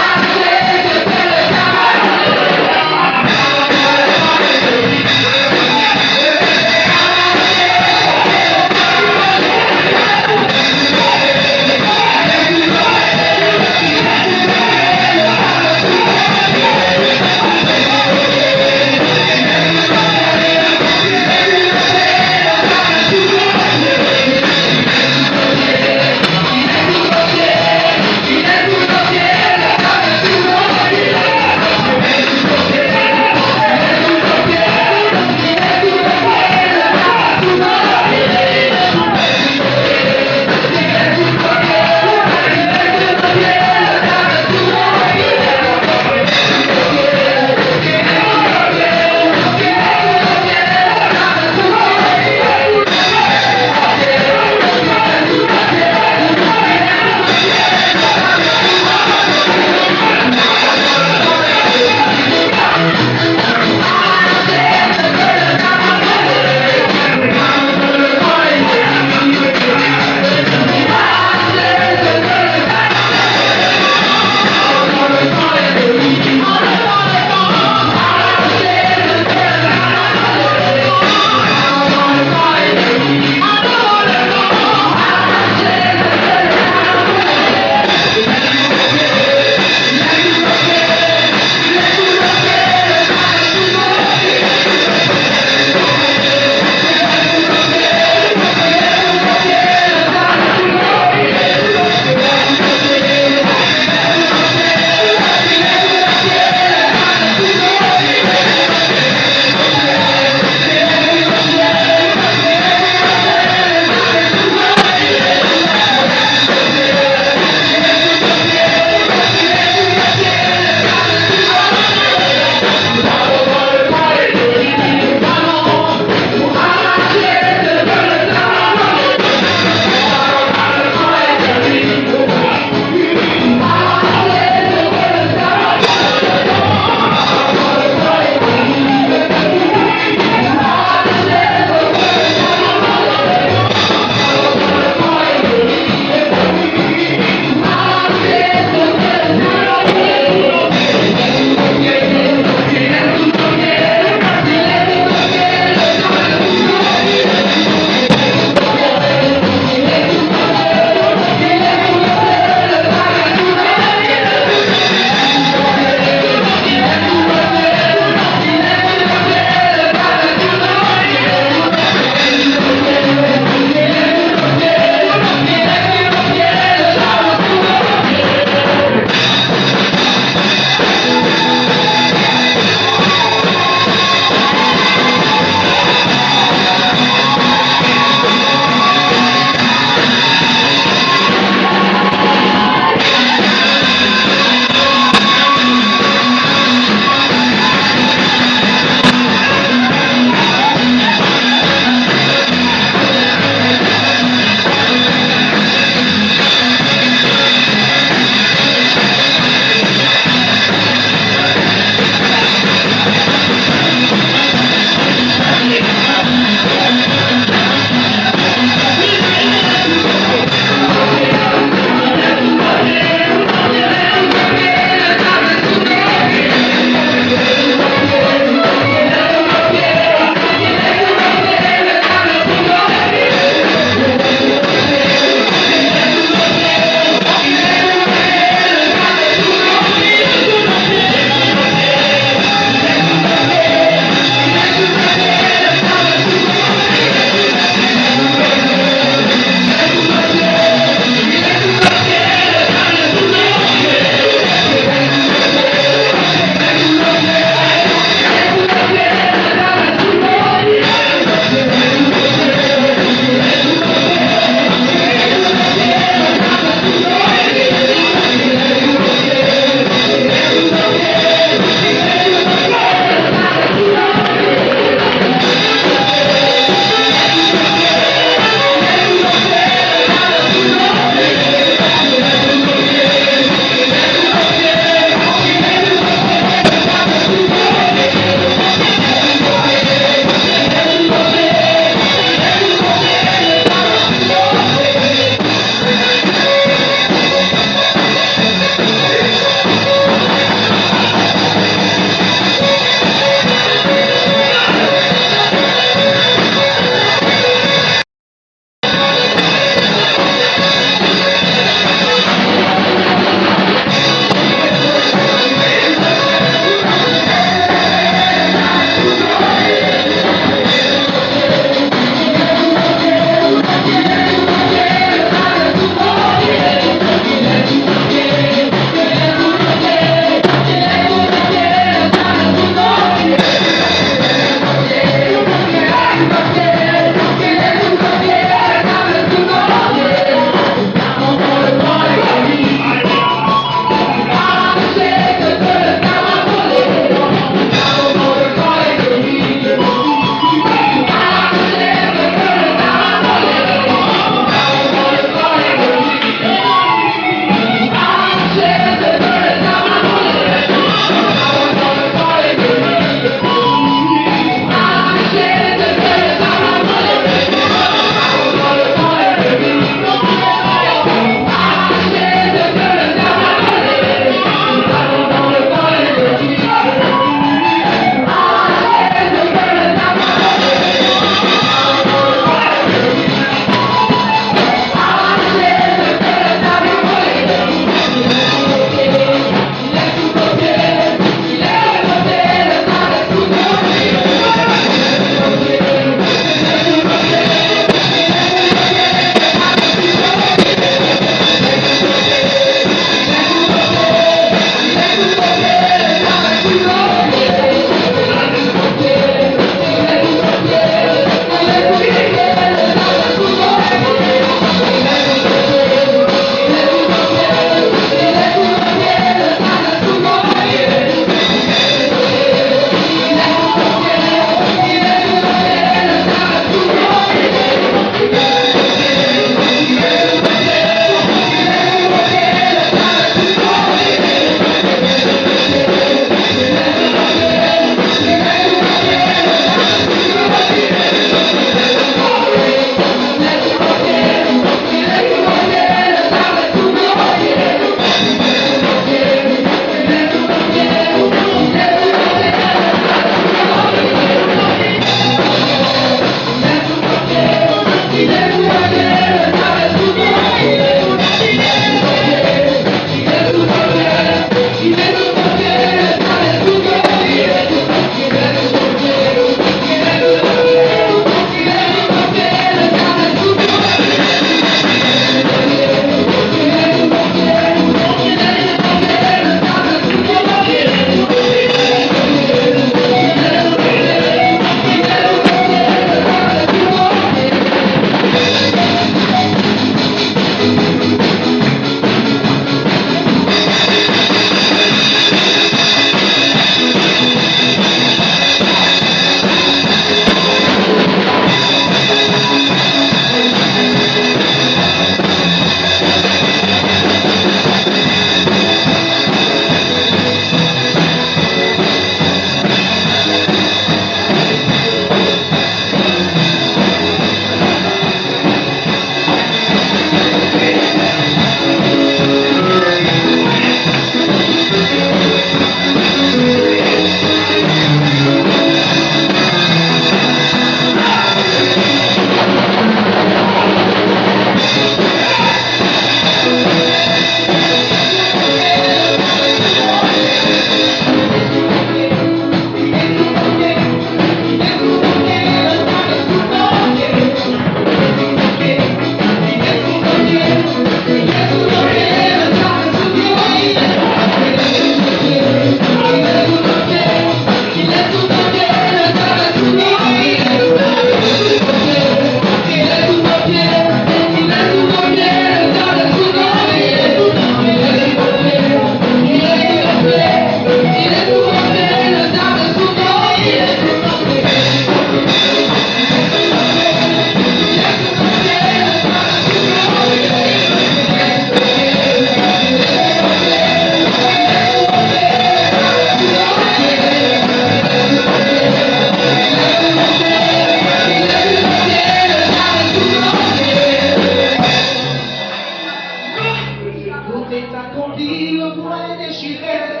accompli le point déchiré.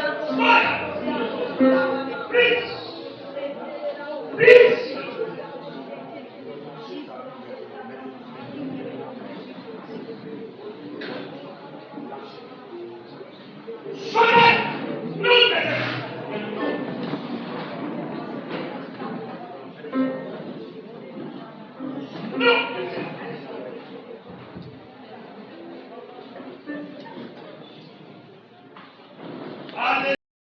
Please. Please.